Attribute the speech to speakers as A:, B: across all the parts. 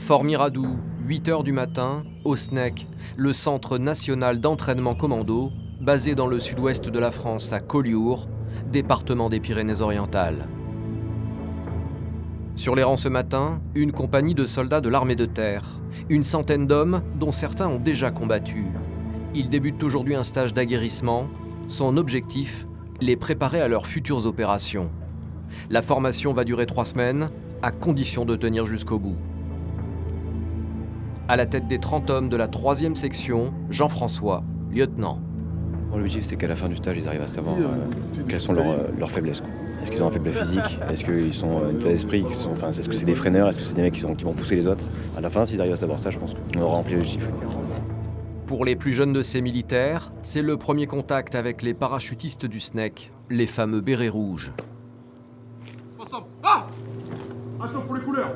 A: Fort Miradou, 8h du matin, au SNEC, le Centre national d'entraînement commando, basé dans le sud-ouest de la France à Collioure, département des Pyrénées-Orientales. Sur les rangs ce matin, une compagnie de soldats de l'armée de terre, une centaine d'hommes dont certains ont déjà combattu. Ils débutent aujourd'hui un stage d'aguerrissement. Son objectif, les préparer à leurs futures opérations. La formation va durer 3 semaines, à condition de tenir jusqu'au bout. À la tête des 30 hommes de la 3e section, Jean-François, lieutenant.
B: L'objectif, c'est qu'à la fin du stage, ils arrivent à savoir quelles sont leurs faiblesses. Est-ce qu'ils ont un faible physique? Est-ce qu'ils sont un état d'esprit? Est-ce que c'est des freineurs? Est-ce que c'est des mecs qui vont pousser les autres? À la fin, s'ils arrivent à savoir ça, je pense qu'on aura rempli l'objectif.
A: Pour les plus jeunes de ces militaires, c'est le premier contact avec les parachutistes du SNEC, les fameux bérets rouges.
C: Ensemble. Ah! Attention pour les couleurs.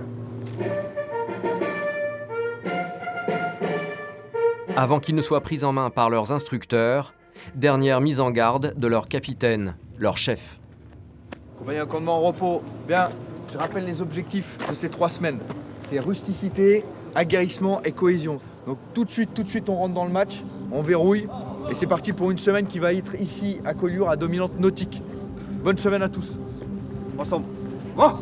A: Avant qu'ils ne soient pris en main par leurs instructeurs, dernière mise en garde de leur capitaine, leur chef.
D: Compagnie en commandement en repos. Bien, je rappelle les objectifs de ces 3 semaines. C'est rusticité, aguerrissement et cohésion. Donc tout de suite, on rentre dans le match, on verrouille, et c'est parti pour une semaine qui va être ici à Collioure à dominante nautique. Bonne semaine à tous. Ensemble. Oh!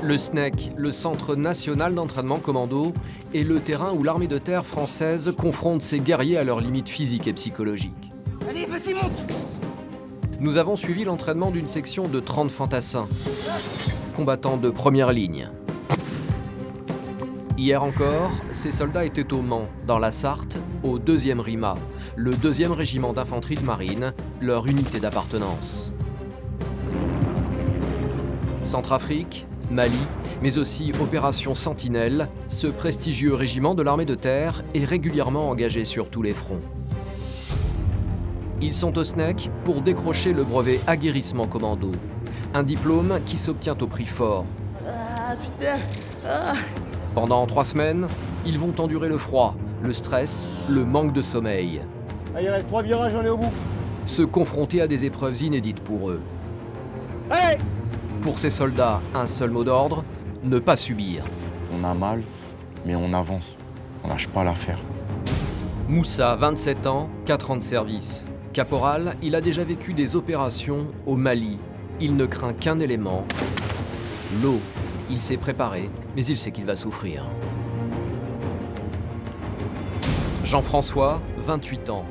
A: Le SNEC, le Centre national d'entraînement commando, est le terrain où l'armée de terre française confronte ses guerriers à leurs limites physiques et psychologiques.
E: Allez, vas-y, monte!
A: Nous avons suivi l'entraînement d'une section de 30 fantassins, combattants de première ligne. Hier encore, ces soldats étaient au Mans, dans la Sarthe, au 2e RIMA, le 2e régiment d'infanterie de marine, leur unité d'appartenance. Centrafrique, Mali, mais aussi Opération Sentinelle, ce prestigieux régiment de l'armée de terre est régulièrement engagé sur tous les fronts. Ils sont au SNEC pour décrocher le brevet aguerrissement commando, un diplôme qui s'obtient au prix fort.
E: Ah, putain! Ah.
A: Pendant 3 semaines, ils vont endurer le froid, le stress, le manque de sommeil.
F: Ah, il reste 3 virages, on est au bout.
A: Se confronter à des épreuves inédites pour eux.
F: Allez!
A: Pour ces soldats, un seul mot d'ordre, ne pas subir.
G: On a mal, mais on avance. On lâche pas l'affaire.
A: Moussa, 27 ans, 4 ans de service. Caporal, il a déjà vécu des opérations au Mali. Il ne craint qu'un élément, l'eau. Il s'est préparé, mais il sait qu'il va souffrir. Jean-François, 28 ans.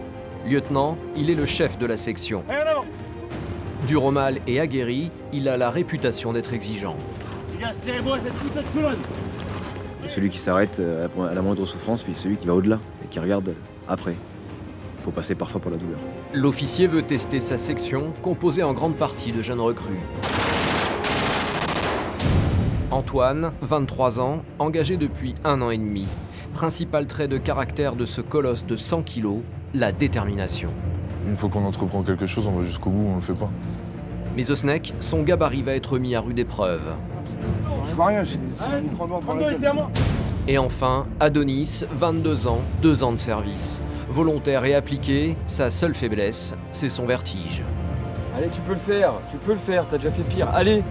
A: Lieutenant, il est le chef de la section. Dur au mal et aguerri, il a la réputation d'être exigeant.
F: Les gars, serrez-moi cette colonne.
B: Celui qui s'arrête à la moindre souffrance, puis celui qui va au-delà et qui regarde après. Il faut passer parfois par la douleur.
A: L'officier veut tester sa section, composée en grande partie de jeunes recrues. Antoine, 23 ans, engagé depuis 1 an et demi. Principal trait de caractère de ce colosse de 100 kilos, la détermination.
H: Une fois qu'on entreprend quelque chose, on va jusqu'au bout, on le fait pas.
A: Mais au SNEC, son gabarit va être mis à rude épreuve.
C: Je vois rien, j'ai une micro noire devant la tête.
A: Et enfin, Adonis, 22 ans, 2 ans de service. Volontaire et appliqué, sa seule faiblesse, c'est son vertige.
D: Allez, tu peux le faire, t'as déjà fait pire. Allez!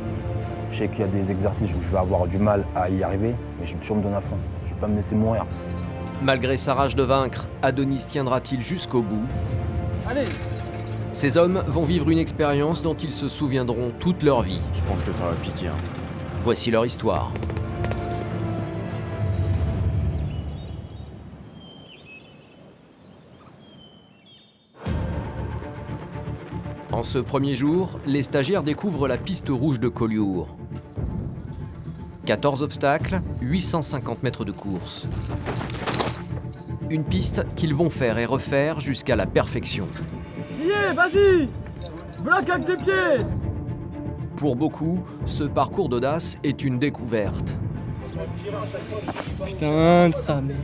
I: Je sais qu'il y a des exercices où je vais avoir du mal à y arriver, mais je vais toujours me donner à fond. Je ne vais pas me laisser mourir.
A: Malgré sa rage de vaincre, Adonis tiendra-t-il jusqu'au bout?
D: Allez!
A: Ces hommes vont vivre une expérience dont ils se souviendront toute leur vie.
G: Je pense que ça va piquer.
A: Voici leur histoire. En ce premier jour, les stagiaires découvrent la piste rouge de Collioure. 14 obstacles, 850 mètres de course. Une piste qu'ils vont faire et refaire jusqu'à la perfection.
F: Vas-y! Bloque avec tes pieds!
A: Pour beaucoup, ce parcours d'audace est une découverte.
F: Putain de sa mère.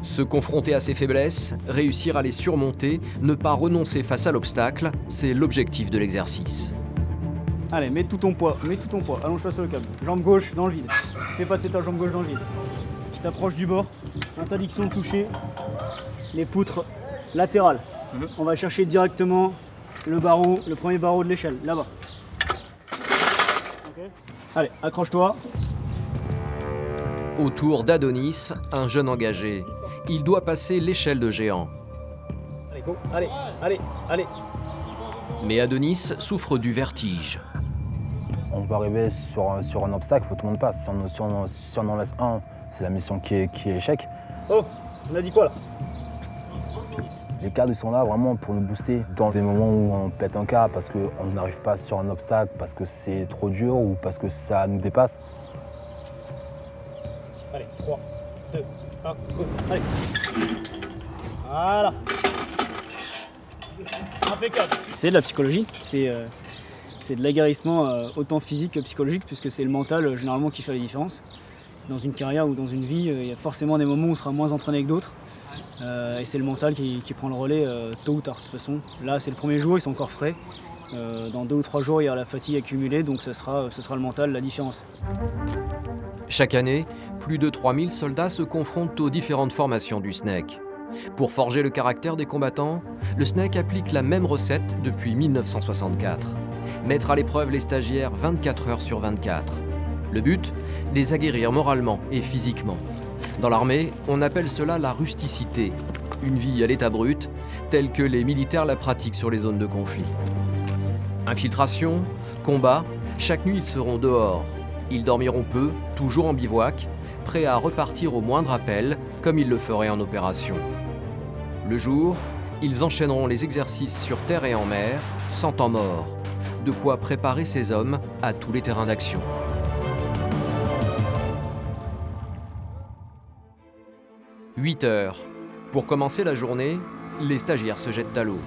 A: Se confronter à ses faiblesses, réussir à les surmonter, ne pas renoncer face à l'obstacle, c'est l'objectif de l'exercice.
F: Allez, mets tout ton poids, allonge-toi sur le câble. Jambe gauche dans le vide. Fais passer ta jambe gauche dans le vide. Tu t'approches du bord, interdiction de toucher les poutres latérales. On va chercher directement le premier barreau de l'échelle, là-bas. Okay. Allez, accroche-toi.
A: Autour d'Adonis, un jeune engagé. Il doit passer l'échelle de géant.
F: Allez, go, allez, allez, allez.
A: Mais Adonis souffre du vertige.
I: On peut arriver sur un obstacle, il faut que tout le monde passe. Si on en laisse un, c'est la mission qui est échec.
F: Oh, on a dit quoi là?
I: Les cadres ils sont là vraiment pour nous booster dans des moments où on pète un câble parce qu'on n'arrive pas sur un obstacle, parce que c'est trop dur ou parce que ça nous dépasse.
F: Allez, 3, 2, 1, go, allez. Voilà. Impeccable. C'est de la psychologie, c'est de l'aguerrissement autant physique que psychologique, puisque c'est le mental généralement qui fait la différence. Dans une carrière ou dans une vie, il y a forcément des moments où on sera moins entraîné que d'autres. Et c'est le mental qui prend le relais tôt ou tard. De toute façon, là c'est le premier jour, ils sont encore frais. Dans 2 ou 3 jours, il y a la fatigue accumulée, donc ce sera le mental la différence.
A: Chaque année, plus de 3000 soldats se confrontent aux différentes formations du SNEC. Pour forger le caractère des combattants, le SNEC applique la même recette depuis 1964. Mettre à l'épreuve les stagiaires 24 heures sur 24. Le but, les aguerrir moralement et physiquement. Dans l'armée, on appelle cela la rusticité, une vie à l'état brut, telle que les militaires la pratiquent sur les zones de conflit. Infiltration, combat, chaque nuit ils seront dehors. Ils dormiront peu, toujours en bivouac, prêts à repartir au moindre appel, comme ils le feraient en opération. Le jour, ils enchaîneront les exercices sur terre et en mer, sans temps mort. De quoi préparer ces hommes à tous les terrains d'action. 8 heures. Pour commencer la journée, les stagiaires se jettent à l'eau.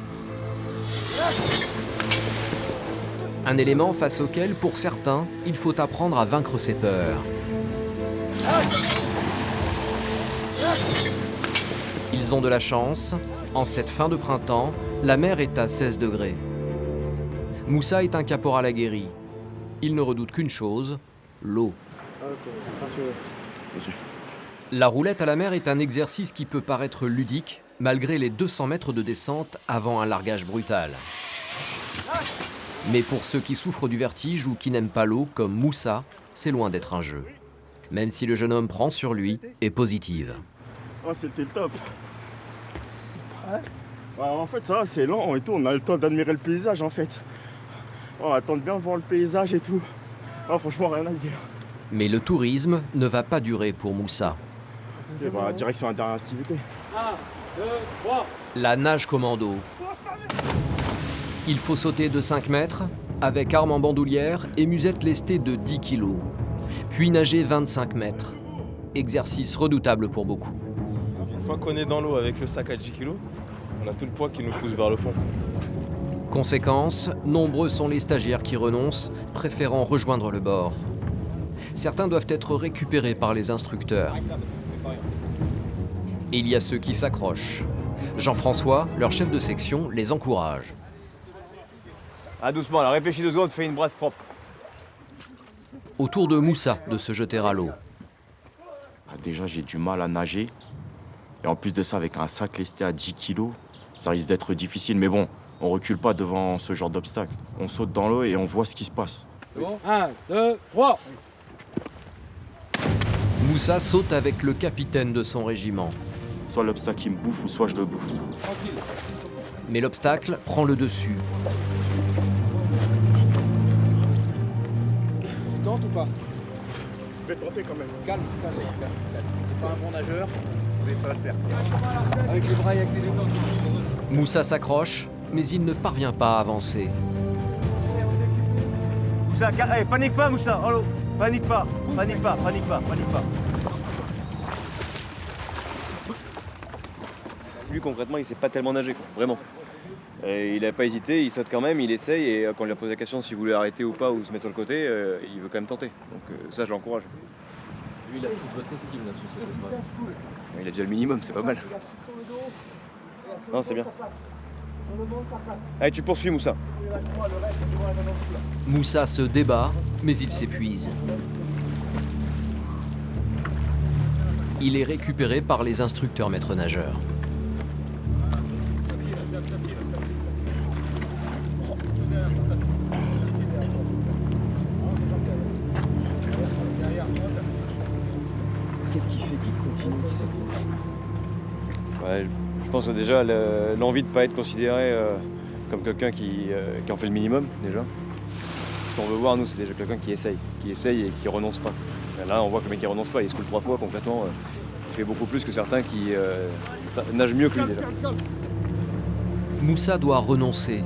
A: Un élément face auquel, pour certains, il faut apprendre à vaincre ses peurs. Ils ont de la chance. En cette fin de printemps, la mer est à 16 degrés. Moussa est un caporal aguerri. Il ne redoute qu'une chose, l'eau. La roulette à la mer est un exercice qui peut paraître ludique, malgré les 200 mètres de descente avant un largage brutal. Mais pour ceux qui souffrent du vertige ou qui n'aiment pas l'eau, comme Moussa, c'est loin d'être un jeu. Même si le jeune homme prend sur lui et positive.
J: Oh, c'était le top. Ouais. En fait, ça, c'est lent et tout. On a le temps d'admirer le paysage, en fait. On attend de bien voir le paysage et tout. Oh, franchement, rien à dire.
A: Mais le tourisme ne va pas durer pour Moussa.
J: Et bah, direction la dernière activité.
F: 1, 2, 3.
A: La nage commando. Il faut sauter de 5 mètres, avec arme en bandoulière et musette lestée de 10 kg. Puis nager 25 mètres. Exercice redoutable pour beaucoup.
C: Une fois qu'on est dans l'eau avec le sac à 10 kg, on a tout le poids qui nous pousse vers le fond.
A: Conséquence, nombreux sont les stagiaires qui renoncent, préférant rejoindre le bord. Certains doivent être récupérés par les instructeurs. Et il y a ceux qui s'accrochent. Jean-François, leur chef de section, les encourage.
D: Ah doucement, là, réfléchis 2 secondes, fais une brasse propre.
A: Autour de Moussa de se jeter à l'eau.
G: Déjà, j'ai du mal à nager. Et en plus de ça, avec un sac lesté à 10 kilos, ça risque d'être difficile. Mais bon, on recule pas devant ce genre d'obstacle. On saute dans l'eau et on voit ce qui se passe.
F: C'est bon ? 1, 2, 3.
A: Moussa saute avec le capitaine de son régiment.
G: Soit l'obstacle il me bouffe ou soit je le bouffe.
A: Mais l'obstacle prend le dessus.
C: Tu tentes ou pas?
J: Je vais tenter quand même.
C: Calme. C'est pas un bon nageur, mais ça va le faire. Avec les bras et avec les jambes.
A: Moussa s'accroche, mais il ne parvient pas à avancer.
F: Moussa, hey, panique pas Moussa, oh, panique pas.
B: Lui concrètement il sait pas tellement nager quoi, vraiment. Et il a pas hésité, il saute quand même, il essaye et quand on lui a posé la question s'il voulait arrêter ou pas ou se mettre sur le côté, il veut quand même tenter. Donc ça je l'encourage.
A: Lui il a toute votre estime là sur cette épreuve.
B: Il a déjà le minimum, c'est pas mal. Non c'est bien. Allez tu poursuis Moussa.
A: Moussa se débat, mais il s'épuise. Il est récupéré par les instructeurs maîtres nageurs.
C: Qu'est-ce qui fait qu'il continue, qu'il s'accroche?
B: Ouais, je pense que déjà l'envie de ne pas être considéré comme quelqu'un qui en fait le minimum déjà. Ce qu'on veut voir nous c'est déjà quelqu'un qui essaye et qui renonce pas. Et là on voit que le mec qui renonce pas, il se coule 3 fois concrètement. Il fait beaucoup plus que certains qui nagent mieux que lui déjà.
A: Moussa doit renoncer.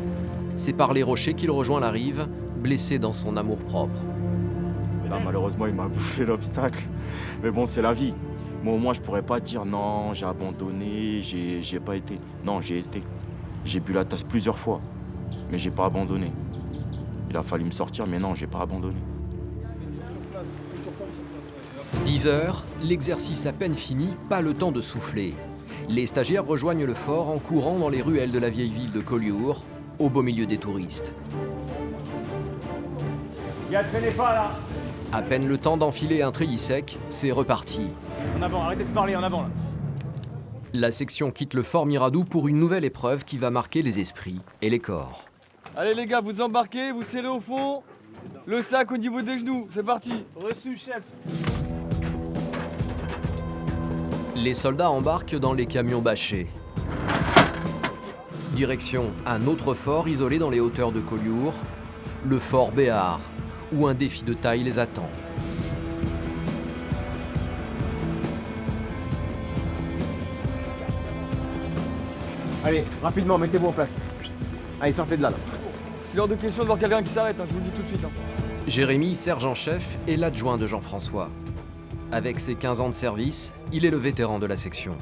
A: C'est par les rochers qu'il rejoint la rive, blessé dans son amour-propre.
G: Là, malheureusement, il m'a bouffé l'obstacle. Mais bon, c'est la vie. Moi, au moins, je pourrais pas dire non, j'ai abandonné, j'ai pas été. Non, j'ai été. J'ai bu la tasse plusieurs fois, mais j'ai pas abandonné. Il a fallu me sortir, mais non, j'ai pas abandonné.
A: 10 heures, l'exercice à peine fini, pas le temps de souffler. Les stagiaires rejoignent le fort en courant dans les ruelles de la vieille ville de Collioure, au beau milieu des touristes.
F: Gars, traînez pas là.
A: À peine le temps d'enfiler un treillis sec, c'est reparti.
F: En avant, arrêtez de parler, en avant là.
A: La section quitte le fort Miradou pour une nouvelle épreuve qui va marquer les esprits et les corps.
C: Allez les gars, vous embarquez, vous serrez au fond. Le sac au niveau des genoux, c'est parti.
F: Reçu, chef.
A: Les soldats embarquent dans les camions bâchés. Direction un autre fort isolé dans les hauteurs de Collioure, le fort Béard, où un défi de taille les attend.
C: Allez, rapidement, mettez-vous en place. Allez, sortez de là. Il est hors de question de voir quelqu'un qui s'arrête, je vous le dis tout de suite.
A: Jérémy, sergent-chef, est l'adjoint de Jean-François. Avec ses 15 ans de service, il est le vétéran de la section.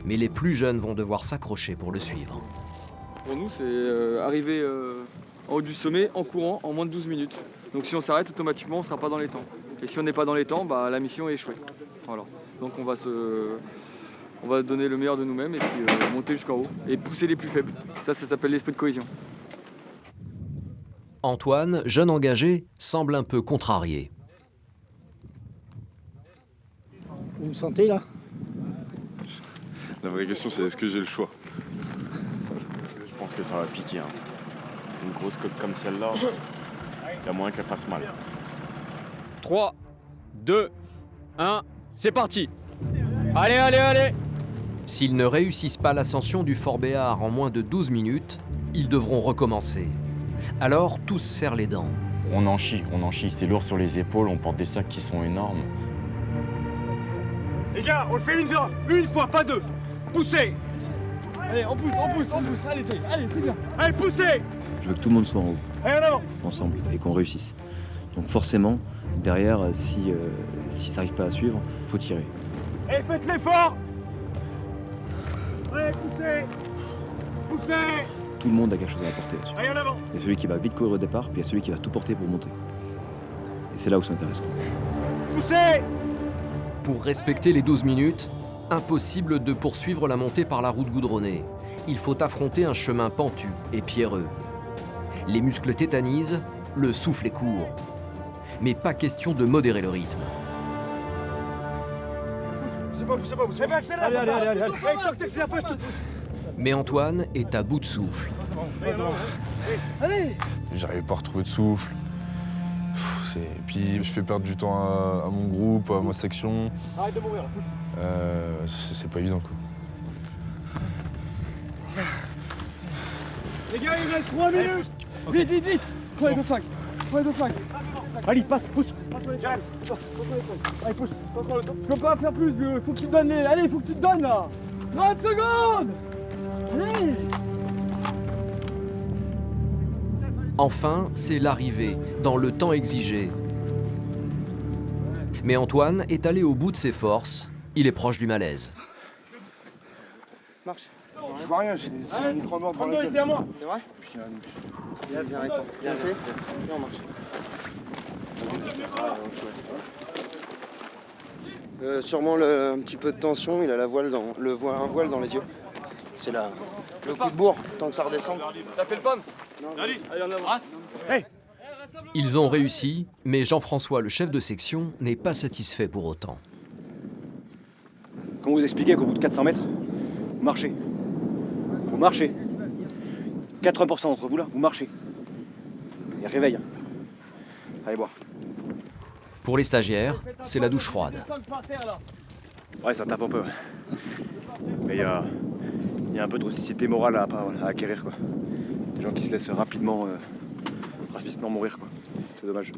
A: Mais les plus jeunes vont devoir s'accrocher pour le suivre.
C: Pour nous, c'est arriver en haut du sommet en courant en moins de 12 minutes. Donc si on s'arrête, automatiquement, on ne sera pas dans les temps. Et si on n'est pas dans les temps, bah, la mission est échouée. Voilà. Donc on va donner le meilleur de nous-mêmes et puis monter jusqu'en haut et pousser les plus faibles. Ça s'appelle l'esprit de cohésion.
A: Antoine, jeune engagé, semble un peu contrarié.
F: Vous me sentez là?
H: La vraie question c'est est-ce que j'ai le choix?
G: Je pense que ça va piquer. Hein. Une grosse côte comme celle-là, il y a moyen qu'elle fasse mal.
K: 3, 2, 1, c'est parti. Allez, allez, allez.
A: S'ils ne réussissent pas l'ascension du Fort Béard en moins de 12 minutes, ils devront recommencer. Alors, tous serrent les dents.
G: On en chie. C'est lourd sur les épaules, on porte des sacs qui sont énormes.
K: Les gars, on le fait une fois, pas deux. Poussez.
C: Allez, on pousse, allez, c'est bien.
K: Allez, poussez.
B: Je veux que tout le monde soit en haut,
K: Allez, en avant.
B: ensemble, et qu'on réussisse. Donc forcément, derrière, si ça n'arrive pas à suivre, faut tirer.
K: Et faites l'effort. Allez, poussez. Poussez.
B: Tout le monde a quelque chose à apporter là-dessus.
K: Allez, en avant.
B: Il y a celui qui va vite courir au départ, puis il y a celui qui va tout porter pour monter. Et c'est là où c'est intéressant.
K: Poussez.
A: Pour respecter les 12 minutes, impossible de poursuivre la montée par la route goudronnée. Il faut affronter un chemin pentu et pierreux. Les muscles tétanisent, le souffle est court. Mais pas question de modérer le rythme.
K: Allez.
A: Mais Antoine est à bout de souffle.
H: J'arrive pas à retrouver de souffle. Puis je fais perdre du temps à mon groupe, à ma section.
K: Arrête de mourir.
H: C'est pas évident quoi.
K: Les gars, il reste 3 minutes.
C: Vite. Prenez de fac.
F: Allez, passe, pousse.
C: Allez, pousse. Je peux pas faire plus, vieux. Faut que tu te donnes Allez, faut que tu te donnes là. 30 secondes. Allez.
A: Enfin, c'est l'arrivée, dans le temps exigé. Mais Antoine est allé au bout de ses forces. Il est proche du malaise.
C: Marche.
H: Je vois rien, j'ai une micro mort devant la tête.
K: C'est à moi.
C: C'est vrai? Viens, arrête. Bien fait. Viens, on marche.
L: Sûrement un petit peu de tension, il a un voile dans les yeux. C'est le coup de bourre, tant que ça redescend.
C: T'as fait le pomme?
K: Allez,
C: en avant.
K: Hey.
A: Ils ont réussi, mais Jean-François, le chef de section, n'est pas satisfait pour autant.
B: Comment vous expliquez qu'au bout de 400 mètres, vous marchez? Vous marchez. 80% d'entre vous là, vous marchez. Et réveil. Allez boire.
A: Pour les stagiaires, c'est la douche froide.
B: Ouais, ça tape un peu. Mais il y a un peu de rusticité morale à acquérir, quoi. Des gens qui se laissent rapidement mourir, quoi. C'est dommage.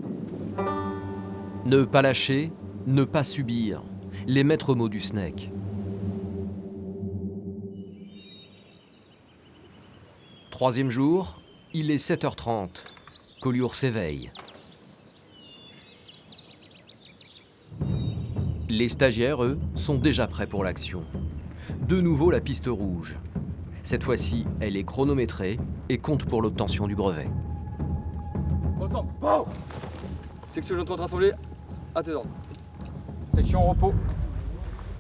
A: Ne pas lâcher, ne pas subir. Les maîtres mots du Snake. Troisième jour, il est 7h30. Collioure s'éveille. Les stagiaires, eux, sont déjà prêts pour l'action. De nouveau la piste rouge. Cette fois-ci, elle est chronométrée et compte pour l'obtention du brevet.
C: Ensemble, wow. Section jeune contre assemblée, à tes ordres. Section repos.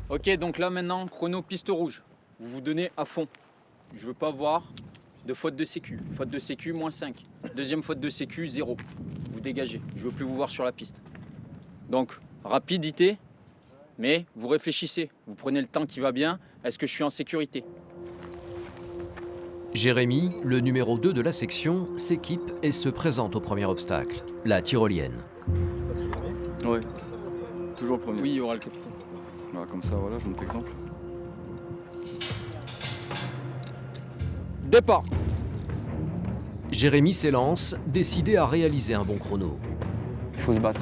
M: Ok, donc là maintenant, chrono piste rouge. Vous vous donnez à fond. Je veux pas voir de faute de sécu. Faute de sécu, -5. Deuxième faute de sécu, 0. Vous dégagez. Je veux plus vous voir sur la piste. Donc, rapidité, mais vous réfléchissez. Vous prenez le temps qui va bien. Est-ce que je suis en sécurité?
A: Jérémy, le numéro 2 de la section, s'équipe et se présente au premier obstacle, la tyrolienne.
C: Ouais, toujours le premier.
M: Oui, il y aura le capitaine.
C: Bah, comme ça, voilà, je monte exemple.
M: Départ.
A: Jérémy s'élance, décidé à réaliser un bon chrono.
N: Il faut se battre.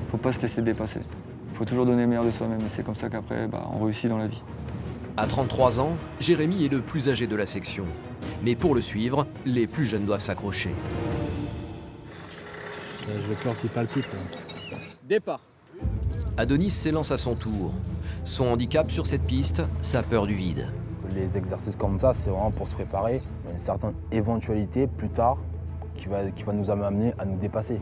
N: Il faut pas se laisser dépasser. Il faut toujours donner le meilleur de soi-même et c'est comme ça qu'après, on réussit dans la vie.
A: À 33 ans, Jérémy est le plus âgé de la section. Mais pour le suivre, les plus jeunes doivent s'accrocher.
I: J'ai le cœur qui palpite.
M: Départ.
A: Adonis s'élance à son tour. Son handicap sur cette piste, sa peur du vide.
I: Les exercices comme ça, c'est vraiment pour se préparer à une certaine éventualité plus tard qui va nous amener à nous dépasser.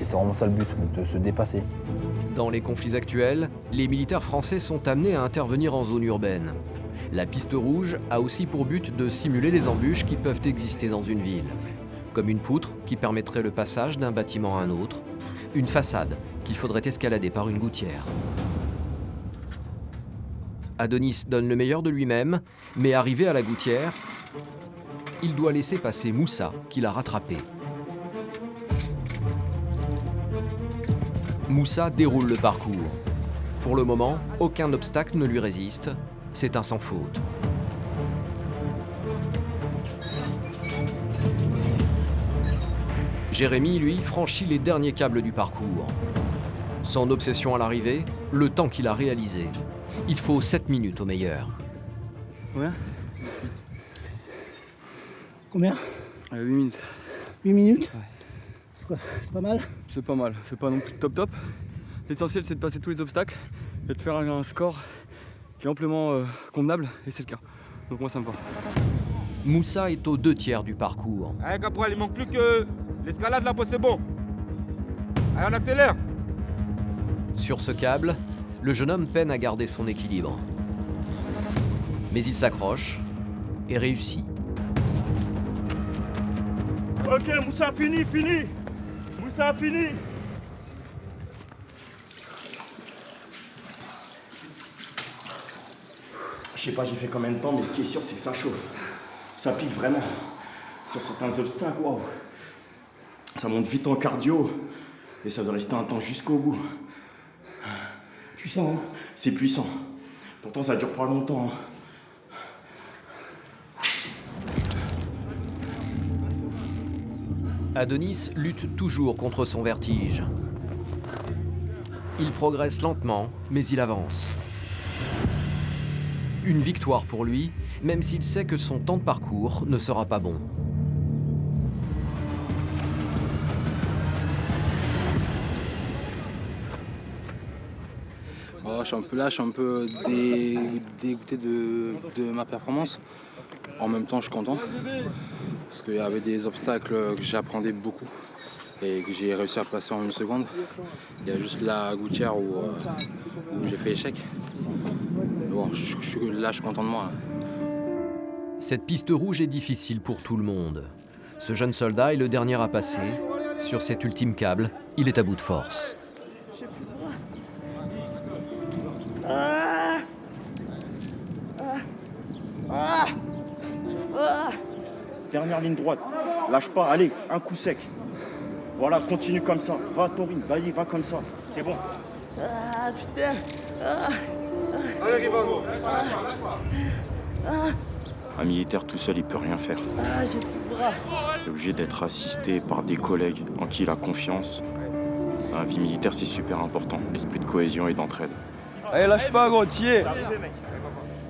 I: Et c'est vraiment ça le but, de se dépasser.
A: Dans les conflits actuels, les militaires français sont amenés à intervenir en zone urbaine. La piste rouge a aussi pour but de simuler les embûches qui peuvent exister dans une ville. Comme une poutre qui permettrait le passage d'un bâtiment à un autre, une façade qu'il faudrait escalader par une gouttière. Adonis donne le meilleur de lui-même, mais arrivé à la gouttière, il doit laisser passer Moussa, qui l'a rattrapé. Moussa déroule le parcours. Pour le moment, aucun obstacle ne lui résiste. C'est un sans faute. Jérémy, lui, franchit les derniers câbles du parcours. Son obsession à l'arrivée, le temps qu'il a réalisé. Il faut 7 minutes au meilleur.
C: Combien?
F: Combien?
C: 8 minutes.
F: 8 minutes?
C: Ouais.
F: C'est quoi? C'est pas mal?
C: C'est pas mal, c'est pas non plus top. L'essentiel c'est de passer tous les obstacles et de faire un score qui est amplement convenable, et c'est le cas. Donc moi ça me va.
A: Moussa est aux 2/3 du parcours.
K: Allez Caporal, il manque plus que l'escalade là, c'est bon. Allez, on accélère.
A: Sur ce câble, le jeune homme peine à garder son équilibre. Mais il s'accroche et réussit.
K: Ok, Moussa, fini. Moussa, fini.
J: Je sais pas j'ai fait combien de temps, mais ce qui est sûr c'est que ça chauffe. Ça pique vraiment. Sur certains obstacles, waouh. Ça monte vite en cardio et ça doit rester un temps jusqu'au bout.
F: Puissant, hein?
J: C'est puissant. Pourtant ça dure pas longtemps.
A: Adonis lutte toujours contre son vertige. Il progresse lentement, mais il avance. Une victoire pour lui, même s'il sait que son temps de parcours ne sera pas bon.
O: Je suis un peu là, je suis un peu dégoûté de ma performance. En même temps, je suis content. Parce qu'il y avait des obstacles que j'apprenais beaucoup et que j'ai réussi à passer en 1 seconde. Il y a juste la gouttière où j'ai fait échec. Mais bon, je suis content de moi.
A: Cette piste rouge est difficile pour tout le monde. Ce jeune soldat est le dernier à passer. Sur cet ultime câble, il est à bout de force.
J: Dernière ligne droite. Lâche pas, allez, un coup sec. Voilà, continue comme ça. Va Taurine, vas-y, va comme ça. C'est bon.
E: Ah putain. Ah.
J: Allez, Rivan.
G: Un militaire tout seul, il peut rien faire.
E: Ah, j'ai plus de bras.
G: Il est obligé d'être assisté par des collègues en qui il a confiance. Dans la vie militaire, c'est super important, l'esprit de cohésion et d'entraide.
K: Allez, lâche pas, gros, t'y es.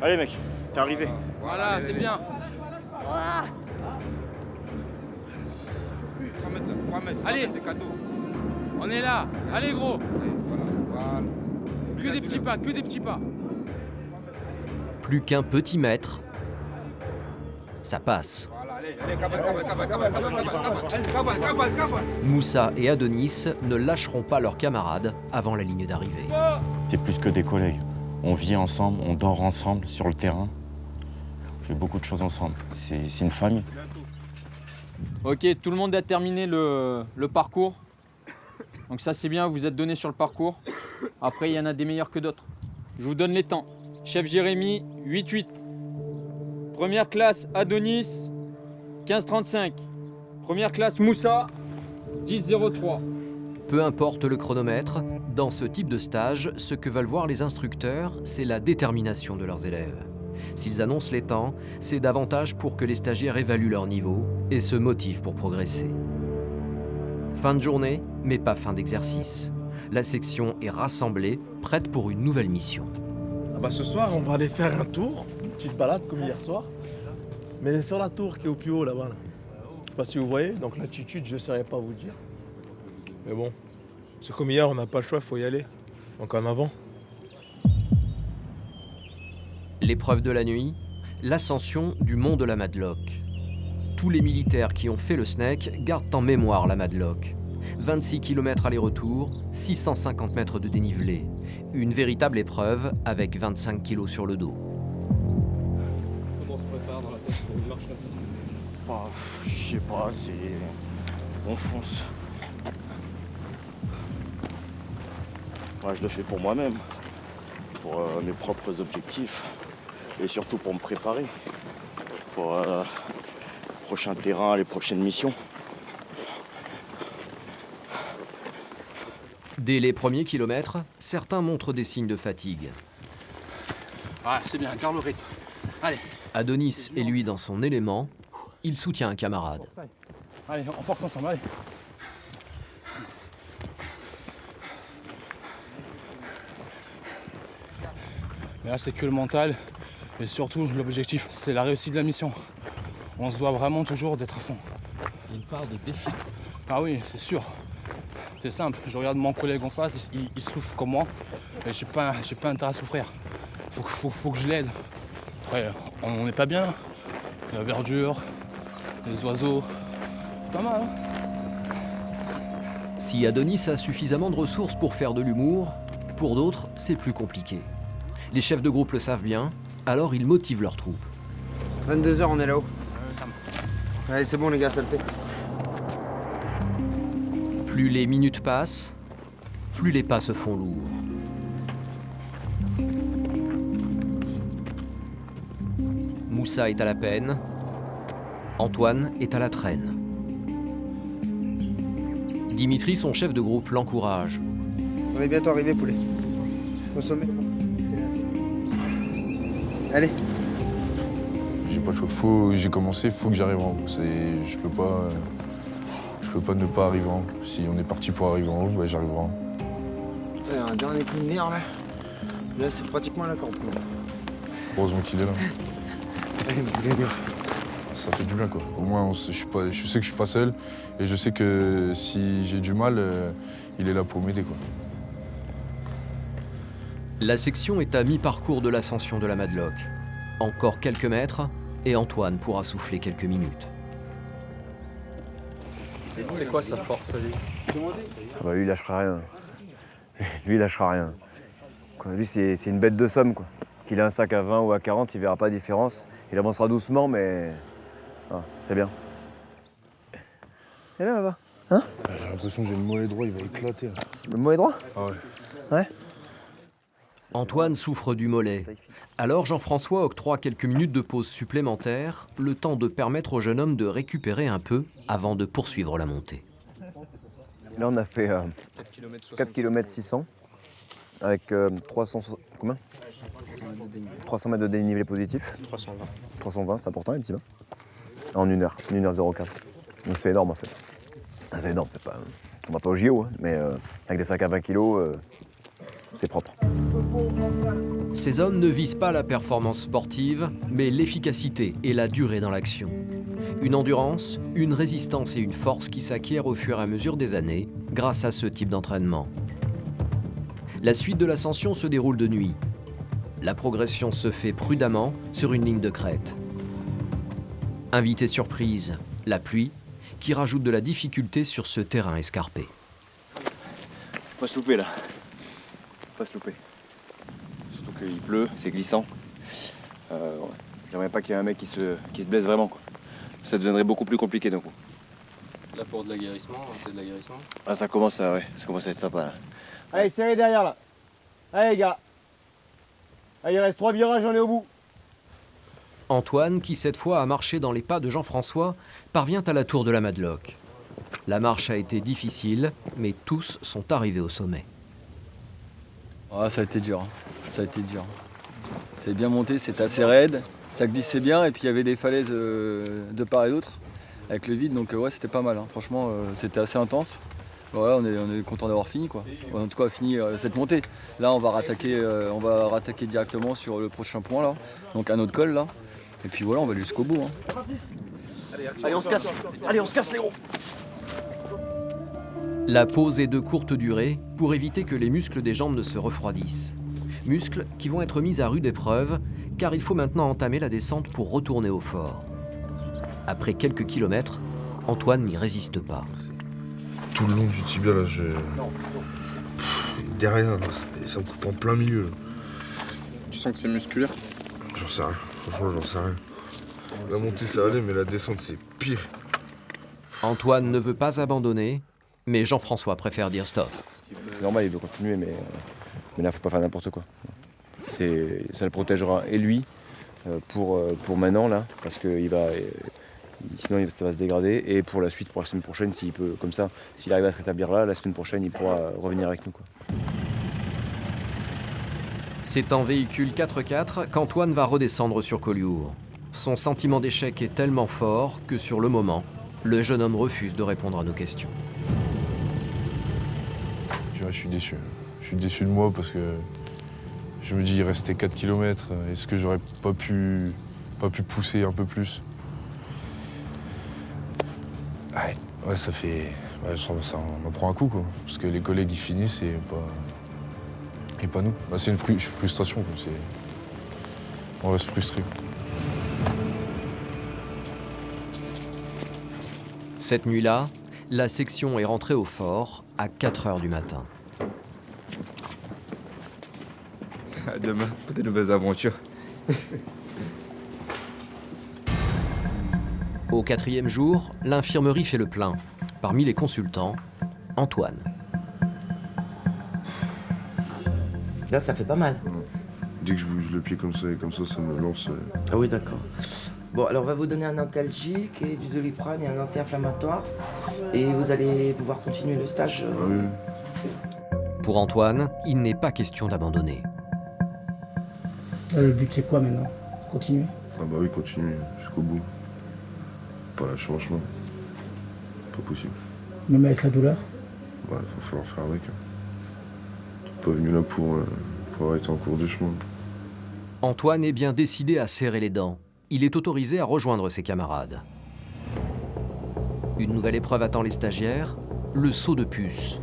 G: Allez, mec, t'es arrivé.
M: Voilà, c'est bien.
E: Ah.
K: 3 mètres.
M: Allez.
K: C'est cadeau.
M: On est là. Allez, gros.
K: Voilà.
M: Que des petits pas, que des petits pas.
A: Plus qu'un petit mètre, ça passe. Moussa et Adonis ne lâcheront pas leurs camarades avant la ligne d'arrivée.
G: C'est plus que des collègues. On vit ensemble, on dort ensemble sur le terrain. On fait beaucoup de choses ensemble. C'est une famille.
M: Ok, tout le monde a terminé le parcours. Donc ça c'est bien, vous êtes donné sur le parcours. Après il y en a des meilleurs que d'autres. Je vous donne les temps. Chef Jérémy, 8-8. Première classe, Adonis, 15-35. Première classe, Moussa, 10-03.
A: Peu importe le chronomètre, dans ce type de stage, ce que veulent voir les instructeurs, c'est la détermination de leurs élèves. S'ils annoncent les temps, c'est davantage pour que les stagiaires évaluent leur niveau et se motivent pour progresser. Fin de journée, mais pas fin d'exercice. La section est rassemblée, prête pour une nouvelle mission.
P: Ah bah ce soir, on va aller faire un tour, une petite balade comme hier soir. Mais sur la tour qui est au plus haut là-bas. Là. Je sais pas si vous voyez, donc l'altitude, je ne saurais pas vous dire. Mais bon, c'est comme hier, on n'a pas le choix, il faut y aller. Donc en avant.
A: L'épreuve de la nuit, l'ascension du mont de la Madeleine. Tous les militaires qui ont fait le SNEC gardent en mémoire la Madeleine. 26 km aller-retour, 650 mètres de dénivelé. Une véritable épreuve avec 25 kg sur le dos.
J: Comment on se prépare dans la tête pour une marche comme ça? Je sais pas, on fonce. Moi, je le fais pour moi-même, pour mes propres objectifs et surtout pour me préparer pour le prochain terrain, les prochaines missions.
A: Dès les premiers kilomètres, certains montrent des signes de fatigue.
O: Ah, c'est bien, garde le rythme. Allez.
A: Adonis est lui dans son élément, il soutient un camarade.
O: Allez, on force ensemble, allez. Mais là, c'est que le mental. Et surtout, l'objectif, c'est la réussite de la mission. On se doit vraiment toujours d'être à fond.
A: Il y a une part de défi.
O: Ah oui, c'est sûr. C'est simple. Je regarde mon collègue en face, il souffre comme moi. Et j'ai pas intérêt à souffrir. Faut que je l'aide. Après, on n'est pas bien. La verdure, les oiseaux. C'est pas mal, hein?
A: Si Adonis a suffisamment de ressources pour faire de l'humour, pour d'autres, c'est plus compliqué. Les chefs de groupe le savent bien, alors ils motivent leurs troupes.
L: 22h, on est là-haut. Allez, c'est bon les gars, ça le fait.
A: Plus les minutes passent, plus les pas se font lourds. Moussa est à la peine, Antoine est à la traîne. Dimitri, son chef de groupe, l'encourage.
L: On est bientôt arrivé, poulet. Au sommet. C'est là, allez.
H: J'ai pas le choix. J'ai commencé, faut que j'arrive en haut. Je peux pas ne pas arriver en haut. Si on est parti pour arriver en haut, bah, j'arriverai en haut.
L: Il y a un dernier coup de nerf là. Là, c'est pratiquement à la corde.
H: Heureusement qu'il est là.
L: Allez, vous voulez bien.
H: Ça fait du bien quoi. Au moins, je sais que je suis pas seul et je sais que si j'ai du mal, il est là pour m'aider quoi.
A: La section est à mi-parcours de l'ascension de la Madeleine. Encore quelques mètres et Antoine pourra souffler quelques minutes.
M: C'est quoi sa force, lui?
B: Ah bah lui, il lâchera rien. Lui, il lâchera rien. Quoi, lui, c'est une bête de somme. Quoi. Qu'il ait un sac à 20 ou à 40, il verra pas la différence. Il avancera doucement, mais ah, c'est bien. Et là, là-bas, hein?
H: J'ai l'impression que j'ai le mollet droit, il va éclater. Là.
B: Le mollet droit?
H: Ah ouais.
B: Ouais.
A: Antoine souffre du mollet. Alors Jean-François octroie quelques minutes de pause supplémentaire, le temps de permettre au jeune homme de récupérer un peu avant de poursuivre la montée.
B: Là, on a fait 4 km 600. avec 300 mètres de dénivelé positif.
L: 320.
B: 320, c'est important, les petits bains. En 1h04. Donc c'est énorme en fait. C'est énorme, c'est pas... On va pas au JO, hein, mais avec des sacs à 20 kg, c'est propre.
A: Ces hommes ne visent pas la performance sportive, mais l'efficacité et la durée dans l'action. Une endurance, une résistance et une force qui s'acquièrent au fur et à mesure des années grâce à ce type d'entraînement. La suite de l'ascension se déroule de nuit. La progression se fait prudemment sur une ligne de crête. Invité surprise, la pluie, qui rajoute de la difficulté sur ce terrain escarpé.
B: Faut pas se louper là. Faut pas se louper. Surtout qu'il pleut, c'est glissant. J'aimerais pas qu'il y ait un mec qui se blesse vraiment, quoi. Ça deviendrait beaucoup plus compliqué d'un coup.
Q: Là pour de l'aguerrissement, c'est de l'aguerrissement.
B: Ah, ça commence à être sympa là.
F: Allez, serrez derrière là. Allez les gars. Allez, il reste 3 virages, on est au bout.
A: Antoine, qui cette fois a marché dans les pas de Jean-François, parvient à la tour de la Madeleine. La marche a été difficile, mais tous sont arrivés au sommet.
N: Ah, ça a été dur, ça a été dur. C'est bien monté, c'était assez raide, ça glissait bien et puis il y avait des falaises de part et d'autre avec le vide, donc ouais, c'était pas mal. Hein. Franchement, c'était assez intense. Ouais, on est content d'avoir fini, quoi. En tout cas, fini cette montée. Là, on va rattaquer directement sur le prochain point là, donc un autre col là. Et puis voilà, on va aller jusqu'au bout. Hein.
D: Allez, on se casse. Allez, on se casse les gros.
A: La pause est de courte durée pour éviter que les muscles des jambes ne se refroidissent. Muscles qui vont être mis à rude épreuve car il faut maintenant entamer la descente pour retourner au fort. Après quelques kilomètres, Antoine n'y résiste pas.
H: Tout le long du tibia, là, derrière, là, ça me coupe en plein milieu. Là.
J: Tu sens que c'est musculaire?
H: J'en sais rien. Franchement, j'en sais rien. La montée, ça allait, mais la descente, c'est pire.
A: Antoine ne veut pas abandonner, mais Jean-François préfère dire stop.
B: C'est normal, il veut continuer, mais là, faut pas faire n'importe quoi. Ça le protégera et lui pour maintenant, là, parce que sinon ça va se dégrader, et pour la suite, pour la semaine prochaine, s'il peut, comme ça, s'il arrive à se rétablir là, la semaine prochaine, il pourra revenir avec nous, quoi.
A: C'est en véhicule 4x4 qu'Antoine va redescendre sur Collioure. Son sentiment d'échec est tellement fort que sur le moment, le jeune homme refuse de répondre à nos questions.
H: Je suis déçu. Je suis déçu de moi parce que je me dis il restait 4 km. Est-ce que j'aurais pas pu pousser un peu plus? Ouais, ça fait... Ouais, ça en prend un coup, quoi. Parce que les collègues, ils finissent et pas nous. Bah, c'est une frustration, quoi. On reste frustré.
A: Cette nuit-là, la section est rentrée au fort à 4 h du matin.
K: À demain pour de nouvelles aventures.
A: Au 4e jour, l'infirmerie fait le plein. Parmi les consultants, Antoine.
E: Là, ça fait pas mal.
H: Dès que je bouge le pied comme ça, ça me lance.
E: Ah oui, d'accord. Bon, alors on va vous donner un antalgique et du Doliprane et un anti-inflammatoire. Et vous allez pouvoir continuer le stage.
A: Pour Antoine, il n'est pas question d'abandonner.
F: Là, le but, c'est quoi maintenant? Continuer?
H: Ah bah oui, continuer jusqu'au bout. Pas lâcher en chemin. Pas possible.
F: Même avec la douleur?
H: Ouais, il va falloir faire avec. Pas venu là pour arrêter en cours du chemin.
A: Antoine est bien décidé à serrer les dents. Il est autorisé à rejoindre ses camarades. Une nouvelle épreuve attend les stagiaires, le saut de puce.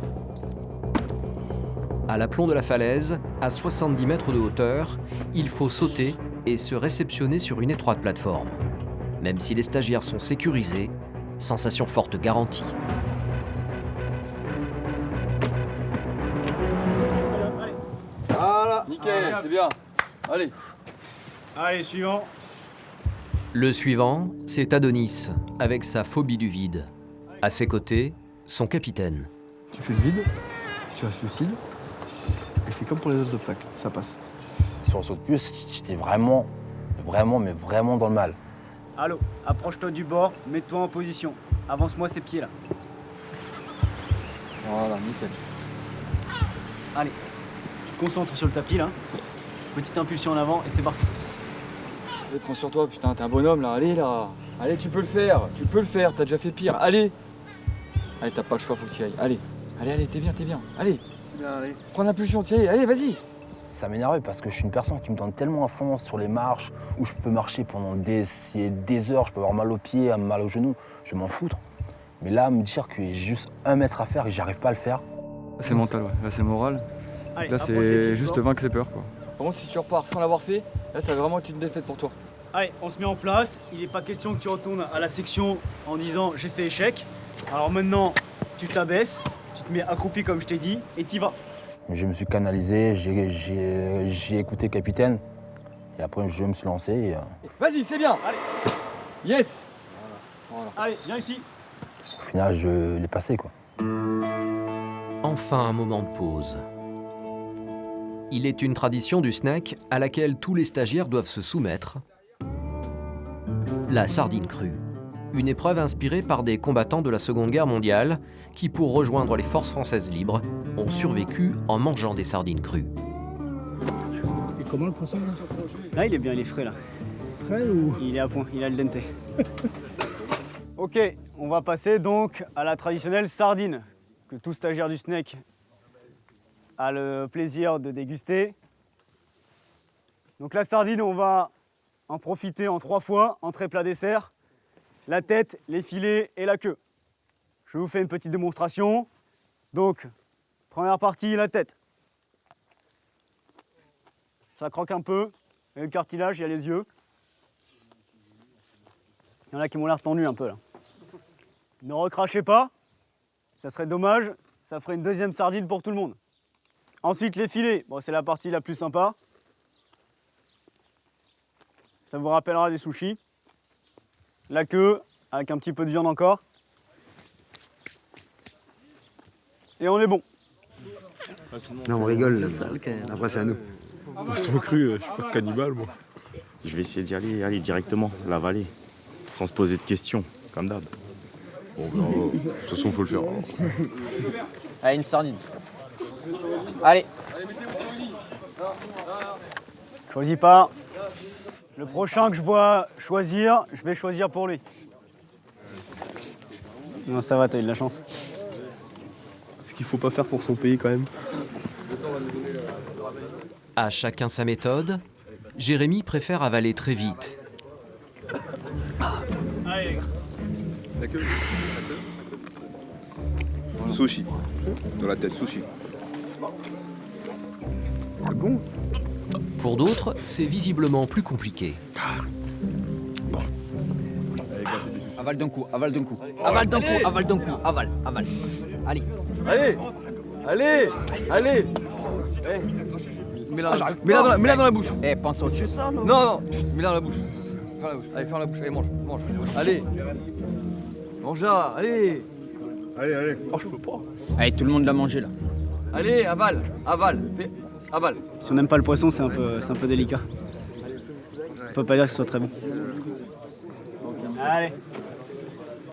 A: À l'aplomb de la falaise, à 70 mètres de hauteur, il faut sauter et se réceptionner sur une étroite plateforme. Même si les stagiaires sont sécurisés, sensation forte garantie.
J: Voilà. Nickel, c'est bien. Allez.
F: Allez, suivant.
A: Le suivant, c'est Adonis, avec sa phobie du vide. À ses côtés, son capitaine.
R: Tu fais le vide, tu restes lucide, et c'est comme pour les autres obstacles, ça passe.
I: Sur le saut de puce, j'étais vraiment dans le mal.
F: Allô, approche-toi du bord, mets-toi en position. Avance-moi ces pieds là.
J: Voilà, nickel.
F: Allez, te concentres sur le tapis là. Petite impulsion en avant et c'est parti.
C: Allez, prends sur toi, putain, t'es un bonhomme là, allez là. Allez, tu peux le faire, t'as déjà fait pire, allez. Allez, t'as pas le choix, faut que tu y ailles, allez. Allez, t'es bien, allez. Prends l'impulsion, tiens, allez, vas-y.
I: Ça m'énervait parce que je suis une personne qui me donne tellement à fond sur les marches, où je peux marcher pendant des heures, je peux avoir mal aux pieds, mal aux genoux, je vais m'en foutre. Mais là, me dire qu'il y a juste 1 mètre à faire et que j'arrive pas à le faire.
S: C'est mental, ouais. Là, c'est moral.
F: Allez,
S: là, c'est juste vaincre ses peurs, quoi.
C: Par contre, si tu repars sans l'avoir fait, là, ça va vraiment être une défaite pour toi.
F: Allez, on se met en place. Il n'est pas question que tu retournes à la section en disant j'ai fait échec. Alors maintenant, tu t'abaisses, tu te mets accroupi comme je t'ai dit et t'y vas.
I: Je me suis canalisé, j'ai écouté le capitaine et après je me suis lancé. Et,
C: Vas-y, c'est bien.
F: Allez.
C: Yes.
F: Voilà. Allez, viens ici.
I: Au final, je l'ai passé, quoi.
A: Enfin un moment de pause. Il est une tradition du snack à laquelle tous les stagiaires doivent se soumettre. La sardine crue. Une épreuve inspirée par des combattants de la Seconde Guerre mondiale qui, pour rejoindre les forces françaises libres, ont survécu en mangeant des sardines crues.
F: Et comment le poisson là, il est bien, il est frais là. Frais ou il est à point, il a le dente. Ok, on va passer donc à la traditionnelle sardine que tout stagiaire du snack a le plaisir de déguster. Donc la sardine, on va en profiter en 3 fois, entrée, plat, dessert. La tête, les filets et la queue. Je vous fais une petite démonstration. Donc, première partie, la tête. Ça croque un peu, et le cartilage, il y a les yeux. Il y en a qui m'ont l'air tendus un peu là. Ne recrachez pas, ça serait dommage, ça ferait une deuxième sardine pour tout le monde. Ensuite, les filets, bon, c'est la partie la plus sympa. Ça vous rappellera des sushis. La queue, avec un petit peu de viande encore. Et on est bon.
L: Non, on rigole. Là. Après, c'est à nous.
H: Poisson cru, je suis pas cannibale, moi.
G: Je vais essayer d'y aller directement, l'avaler, sans se poser de questions, comme d'hab.
H: Bon, ben, de toute façon, faut le faire.
M: Allez, une sardine. Allez.
F: Choisis pas. Le prochain que je vois choisir, je vais choisir pour lui. Non, ça va, t'as eu de la chance.
R: Ce qu'il faut pas faire pour son pays quand même.
A: À chacun sa méthode, Jérémy préfère avaler très vite.
F: Allez, les gars.
R: La queue. Sushi. Dans la tête, sushi.
P: C'est bon.
A: Pour d'autres, c'est visiblement plus compliqué.
M: Avale d'un coup, avale d'un coup. Avale d'un coup, avale d'un coup, avale. Allez.
C: Allez. Mets-la dans la bouche.
M: Eh, pense au-dessus ça, non?
C: Non, mets-la dans la bouche. Allez, ferme la bouche, allez, mange. Allez. Mange là, allez.
H: Allez. Oh, je peux pas.
M: Allez, tout le monde l'a mangé là.
C: Allez, avale. Avale.
F: Si on n'aime pas le poisson, c'est un peu délicat. On peut pas dire que ce soit très bon. Allez.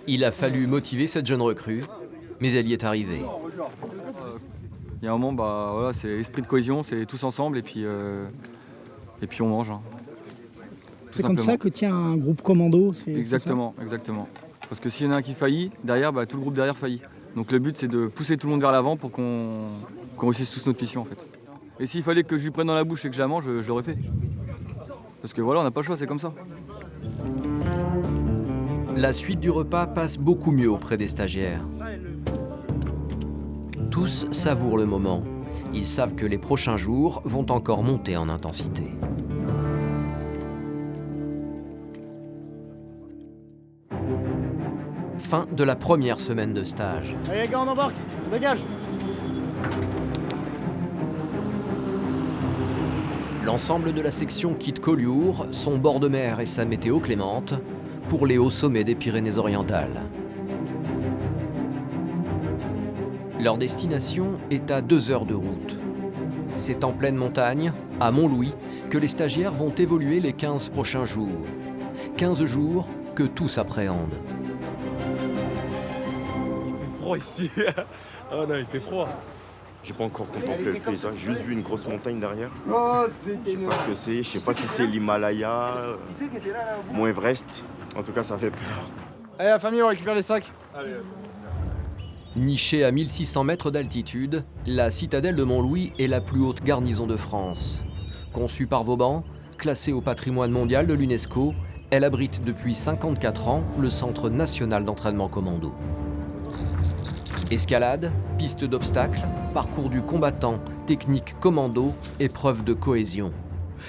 A: Il a fallu motiver cette jeune recrue, mais elle y est arrivée.
C: Il y a un moment, voilà, c'est esprit de cohésion, c'est tous ensemble et puis on mange. Hein.
T: C'est comme ça que tient un groupe commando.
C: Exactement. Parce que s'il y en a un qui faillit, derrière, tout le groupe derrière faillit. Donc le but, c'est de pousser tout le monde vers l'avant pour qu'on réussisse tous notre mission en fait. Et s'il fallait que je lui prenne dans la bouche et que je la mange, je l'aurais fait. Parce que voilà, on n'a pas le choix, c'est comme ça.
A: La suite du repas passe beaucoup mieux auprès des stagiaires. Tous savourent le moment. Ils savent que les prochains jours vont encore monter en intensité. Fin de la première semaine de stage.
F: Allez les gars, on embarque, on dégage.
A: L'ensemble de la section quitte Collioure, son bord de mer et sa météo clémente, pour les hauts sommets des Pyrénées-Orientales. Leur destination est à 2 heures de route. C'est en pleine montagne, à Montlouis, que les stagiaires vont évoluer les 15 prochains jours. 15 jours que tous appréhendent.
P: Il fait froid ici. Ah non, il fait froid.
G: J'ai pas encore contemplé le paysage, j'ai juste vu une grosse montagne derrière.
L: Oh,
G: Je sais pas ce que c'est, je sais pas si c'est l'Himalaya, Mont Everest. En tout cas, ça fait peur.
D: Allez, la famille, on récupère les sacs.
A: Nichée à 1600 mètres d'altitude, la citadelle de Montlouis est la plus haute garnison de France. Conçue par Vauban, classée au patrimoine mondial de l'UNESCO, elle abrite depuis 54 ans le Centre national d'entraînement commando. Escalade, piste d'obstacles, parcours du combattant, technique commando, épreuve de cohésion.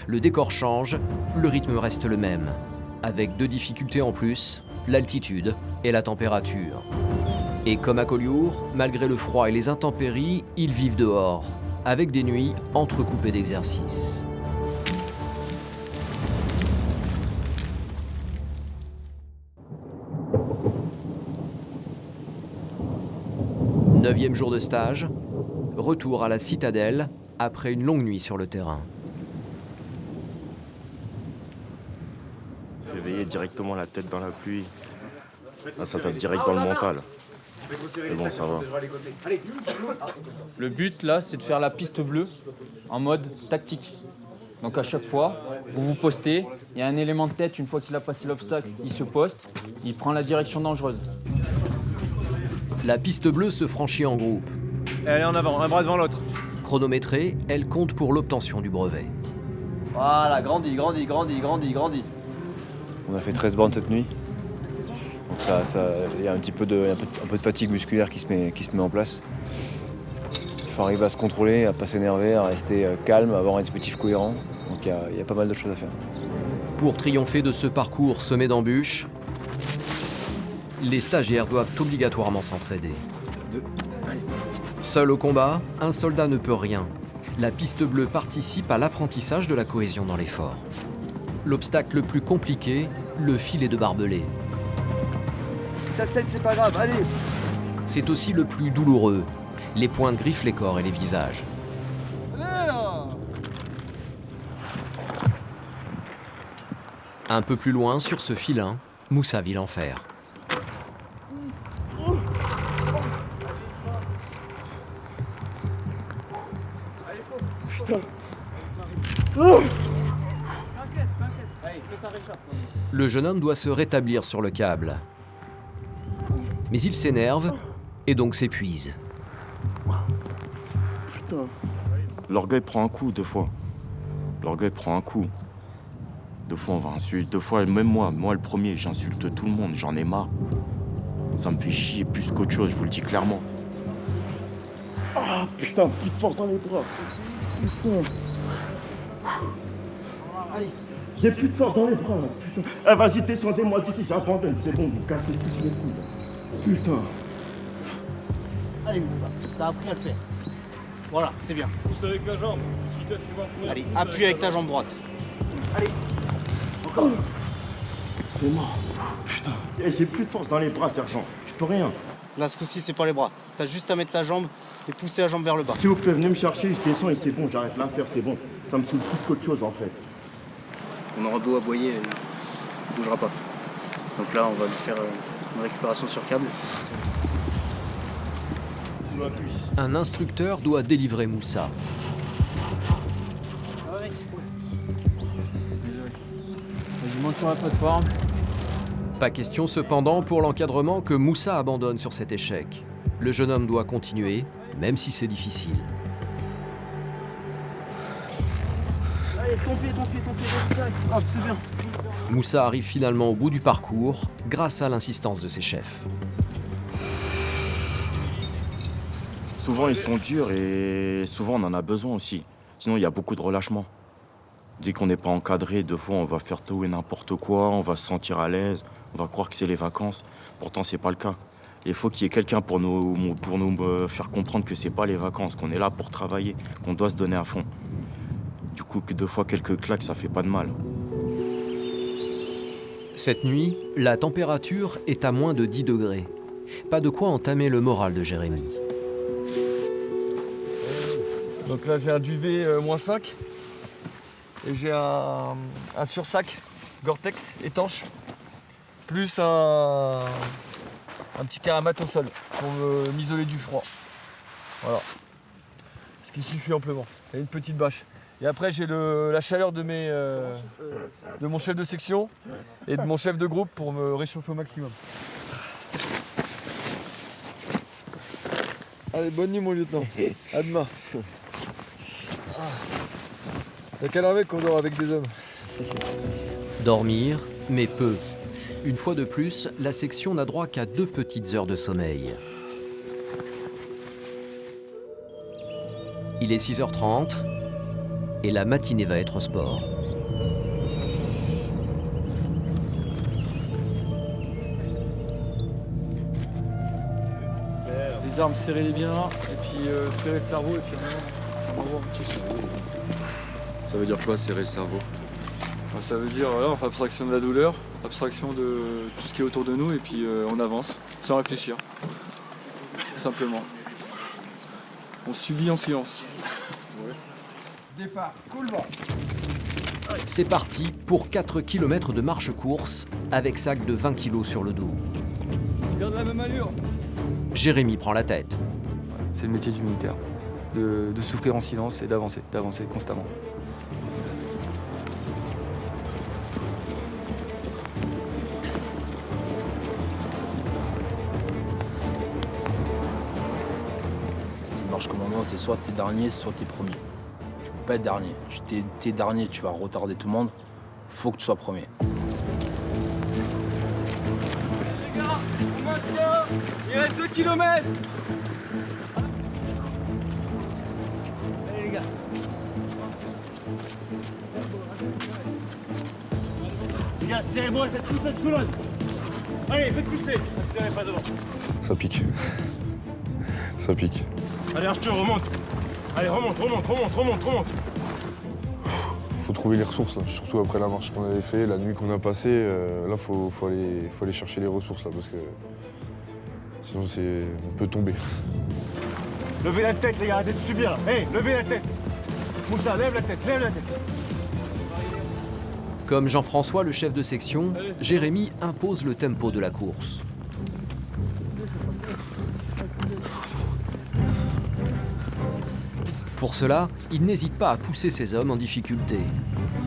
A: Le décor change, le rythme reste le même, avec 2 difficultés en plus, l'altitude et la température. Et comme à Collioure, malgré le froid et les intempéries, ils vivent dehors, avec des nuits entrecoupées d'exercices. Neuvième jour de stage, retour à la citadelle après une longue nuit sur le terrain.
G: Réveiller directement la tête dans la pluie, ça tape direct dans le mental. Mais bon, ça va.
M: Le but là, c'est de faire la piste bleue en mode tactique. Donc à chaque fois, vous vous postez, il y a un élément de tête, une fois qu'il a passé l'obstacle, il se poste, il prend la direction dangereuse.
A: La piste bleue se franchit en groupe.
K: Allez en avant, un bras devant l'autre.
A: Chronométrée, elle compte pour l'obtention du brevet.
Q: Voilà, grandis, grandis, grandis, grandis, grandis.
B: On a fait 13 bornes cette nuit. Donc il y a un peu de fatigue musculaire qui se met en place. Il faut arriver à se contrôler, à ne pas s'énerver, à rester calme, à avoir un dispositif cohérent. Donc il y a pas mal de choses à faire.
A: Pour triompher de ce parcours semé d'embûches, les stagiaires doivent obligatoirement s'entraider. Seul au combat, un soldat ne peut rien. La piste bleue participe à l'apprentissage de la cohésion dans l'effort. L'obstacle le plus compliqué, le filet de barbelé.
K: Ça saigne, c'est pas grave, allez.
A: C'est aussi le plus douloureux. Les pointes griffent les corps et les visages. Un peu plus loin, sur ce filin, Moussa vit l'enfer.
J: Putain.
A: Le jeune homme doit se rétablir sur le câble. Mais il s'énerve et donc s'épuise.
G: L'orgueil prend un coup 2 fois. L'orgueil prend un coup. 2 fois on va insulter, 2 fois même moi le premier, j'insulte tout le monde, j'en ai marre. Ça me fait chier plus qu'autre chose, je vous le dis clairement.
J: Ah putain, plus de force dans les bras. Putain.
K: Allez.
J: J'ai plus de force dans les bras là, putain. Eh vas-y, descendez-moi d'ici, j'abandonne, c'est bon, vous cassez tous les coups là. Putain.
F: Allez Moussa, t'as appris à le faire. Voilà, c'est bien.
K: Pousse avec la jambe.
F: Allez, appuie avec ta jambe droite. Allez.
J: Encore. C'est mort. Putain. Eh, j'ai plus de force dans les bras, sergent. Je peux rien.
F: Là, ce coup-ci, c'est pas les bras. T'as juste à mettre ta jambe et pousser la jambe vers le bas.
J: S'il vous plaît, venez me chercher, je descends et c'est bon, j'arrête l'affaire, c'est bon. Ça me saoule plus qu'autre chose en fait.
F: On aura beau aboyer, il bougera pas. Donc là, on va lui faire une récupération sur câble.
A: Un instructeur doit délivrer Moussa.
M: Vas-y, monte sur la plateforme.
A: Pas question cependant pour l'encadrement que Moussa abandonne sur cet échec. Le jeune homme doit continuer, même si c'est difficile.
K: Allez, ton pied, hop, c'est bien.
A: Moussa arrive finalement au bout du parcours grâce à l'insistance de ses chefs.
G: Souvent ils sont durs et souvent on en a besoin aussi. Sinon il y a beaucoup de relâchement. Dès qu'on n'est pas encadré, 2 fois on va faire tout et n'importe quoi, on va se sentir à l'aise, on va croire que c'est les vacances. Pourtant c'est pas le cas. Il faut qu'il y ait quelqu'un pour nous faire comprendre que c'est pas les vacances, qu'on est là pour travailler, qu'on doit se donner à fond. Du coup, que 2 fois quelques claques, ça fait pas de mal.
A: Cette nuit, la température est à moins de 10 degrés. Pas de quoi entamer le moral de Jérémy.
C: Donc là j'ai un duvet -5 et j'ai un sursac Gore-Tex étanche plus un petit caramate au sol pour m'isoler du froid. Voilà. qui suffit amplement. Et une petite bâche. Et après, j'ai la chaleur de mon chef de section et de mon chef de groupe pour me réchauffer au maximum. Allez, bonne nuit mon lieutenant. À demain. Y'a qu'à l'armée qu'on dort avec des hommes.
A: Dormir, mais peu. Une fois de plus, la section n'a droit qu'à 2 petites heures de sommeil. Il est 6h30 et la matinée va être au sport.
C: Les armes, serrez-les bien, et puis serrez le cerveau, et puis on va voir.
S: Ça veut dire quoi, serrer le cerveau?
C: Ça veut dire, voilà, on fait abstraction de la douleur, abstraction de tout ce qui est autour de nous, et puis on avance, sans réfléchir. Tout simplement. On subit en silence.
D: Départ, cool bas.
A: C'est parti pour 4 km de marche-course avec sac de 20 kg sur le dos.
C: Garde la même allure.
A: Jérémy prend la tête.
S: C'est le métier du militaire, de souffrir en silence et d'avancer constamment.
I: C'est marche commando, c'est soit t'es dernier, soit t'es premier. Tu peux pas être dernier. T'es dernier, tu vas retarder tout le monde. Faut que tu sois premier.
K: Les gars, on maintient. Il reste 2 km.
D: Allez les gars.
F: Les gars, serrez-moi cette colonne. Allez, faites pousser. Serrez pas devant.
H: Ça pique. Ça pique.
J: Allez Arthur, remonte. Allez, remonte.
H: Faut trouver les ressources là, surtout après la marche qu'on avait fait, la nuit qu'on a passée. Là, faut aller chercher les ressources là, parce que sinon on peut tomber.
F: Levez la tête, les gars, arrêtez de subir là. Hey, levez la tête. Moussa, lève la tête.
A: Comme Jean-François, le chef de section, Jérémy impose le tempo de la course. Pour cela, il n'hésite pas à pousser ses hommes en difficulté.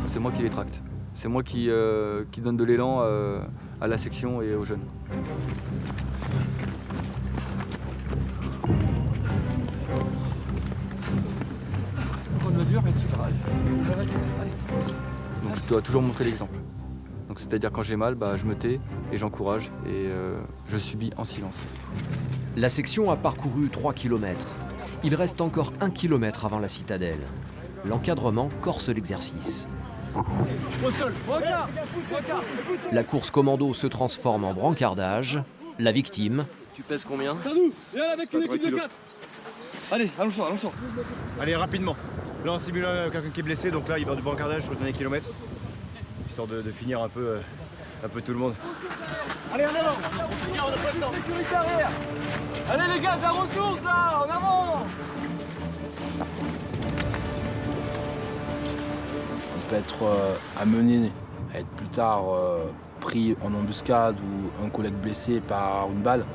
S: C'est moi qui les tracte. C'est moi qui donne de l'élan à la section et aux jeunes. Donc je dois toujours montrer l'exemple. Donc c'est-à-dire quand j'ai mal, je me tais et j'encourage et je subis en silence.
A: La section a parcouru 3 km. Il reste encore 1 km avant la citadelle. L'encadrement corse l'exercice.
K: Au sol, regarde.
A: La course commando se transforme en brancardage. La victime,
Q: Tu pèses combien?
K: Sadou, viens avec une équipe de 4. Allez, allons-y.
F: Allez, rapidement. Là, on simule quelqu'un qui est blessé, donc là, il va du brancardage sur le dernier kilomètre. Histoire de finir un peu tout le monde.
K: Allez, en avant. On n'a pas le temps. Sécurité arrière. Allez les gars, de la ressource là, en avant.
I: On peut être amené à être plus tard pris en embuscade ou un collègue blessé par une balle.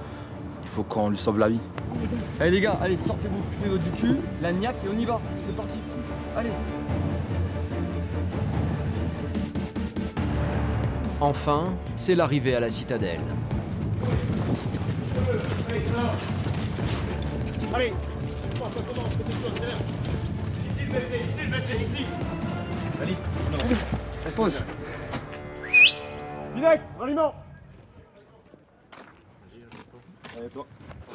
I: Il faut qu'on lui sauve la vie.
C: Allez les gars, allez, sortez-vous les doigts du cul, la niaque et on y va. C'est parti. Allez.
A: enfin, c'est l'arrivée à la citadelle.
F: Allez, ici. Allez, expose. Direct, ralliement.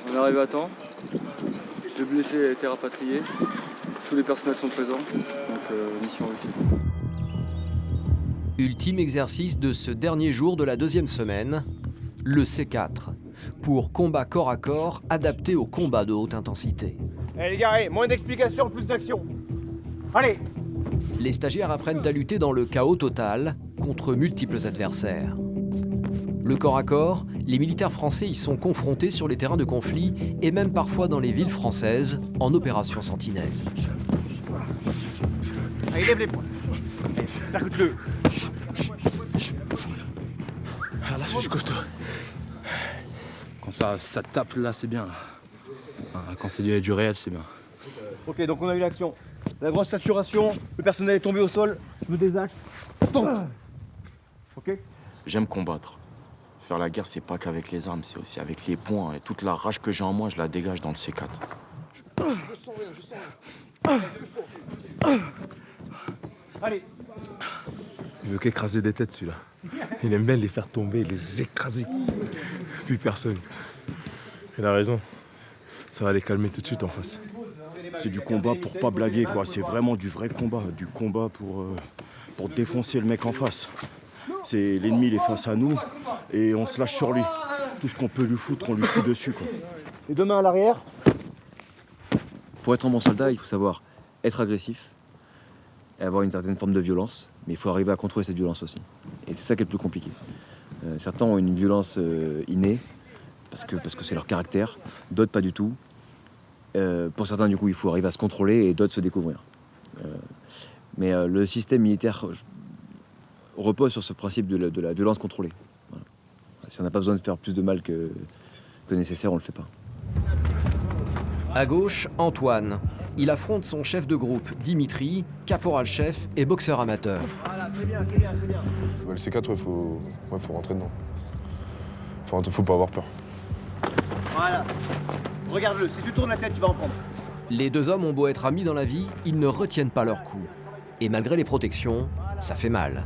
C: On est arrivé à temps. Le blessé a été rapatrié. Tous les personnels sont présents. Donc mission réussie.
A: Ultime exercice de ce dernier jour de la deuxième semaine, le C4, pour combat corps à corps adapté au combat de haute intensité.
F: Allez les gars, moins d'explications, plus d'action. Allez.
A: Les stagiaires apprennent à lutter dans le chaos total contre multiples adversaires. Le corps à corps, les militaires français y sont confrontés sur les terrains de conflit et même parfois dans les villes françaises en opération Sentinelle.
F: Allez, lève les poings. Percute-le.
I: Ah, là, je suis costaud. Quand ça tape, là, c'est bien. Là. Quand c'est du réel, c'est bien.
K: Ok, donc on a eu l'action. La grosse saturation, le personnel est tombé au sol, je me désaxe. Stop. Ok.
G: J'aime combattre. Faire la guerre, c'est pas qu'avec les armes, c'est aussi avec les poings. Et toute la rage que j'ai en moi, je la dégage dans le C4.
K: Je sens rien. Allez.
P: Il veut qu'écraser des têtes, celui-là. Il aime bien les faire tomber, les écraser. Plus personne. Il a raison. Ça va les calmer tout de suite en face.
G: C'est du combat pour pas blaguer, quoi. C'est vraiment du vrai combat. Du combat pour défoncer le mec en face. C'est l'ennemi, il est face à nous et on se lâche sur lui. Tout ce qu'on peut lui foutre, on lui fout dessus, quoi.
K: Les deux mains à l'arrière.
B: Pour être un bon soldat, il faut savoir être agressif et avoir une certaine forme de violence, mais il faut arriver à contrôler cette violence aussi. Et c'est ça qui est le plus compliqué. Certains ont une violence innée, parce que c'est leur caractère, d'autres pas du tout. Pour certains, du coup, il faut arriver à se contrôler et d'autres se découvrir. Mais le système militaire repose sur ce principe de la violence contrôlée. Voilà. Si on n'a pas besoin de faire plus de mal que nécessaire, on ne le fait pas.
A: À gauche, Antoine. Il affronte son chef de groupe, Dimitri, caporal-chef et boxeur amateur.
K: Voilà, c'est bien, c'est bien, c'est bien.
H: Le C4, faut rentrer dedans. Faut pas avoir peur.
K: Voilà. Regarde-le, si tu tournes la tête, tu vas en prendre.
A: Les deux hommes ont beau être amis dans la vie, ils ne retiennent pas leur coup. Et malgré les protections, ça fait mal.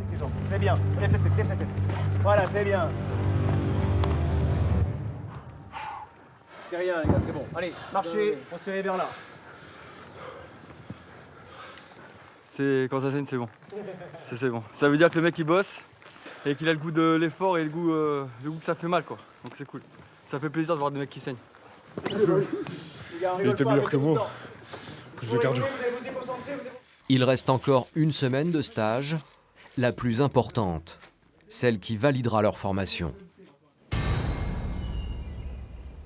K: C'est bien, lève la tête. Voilà, c'est bien. C'est rien, les gars, c'est bon. Allez, marchez, on se tire vers là.
S: Quand ça saigne, c'est bon. C'est bon. Ça veut dire que le mec il bosse et qu'il a le goût de l'effort et le goût que ça fait mal, quoi. Donc c'est cool. Ça fait plaisir de voir des mecs qui saignent.
H: Il était meilleur que moi. Plus de cardio.
A: Il reste encore une semaine de stage, la plus importante, celle qui validera leur formation.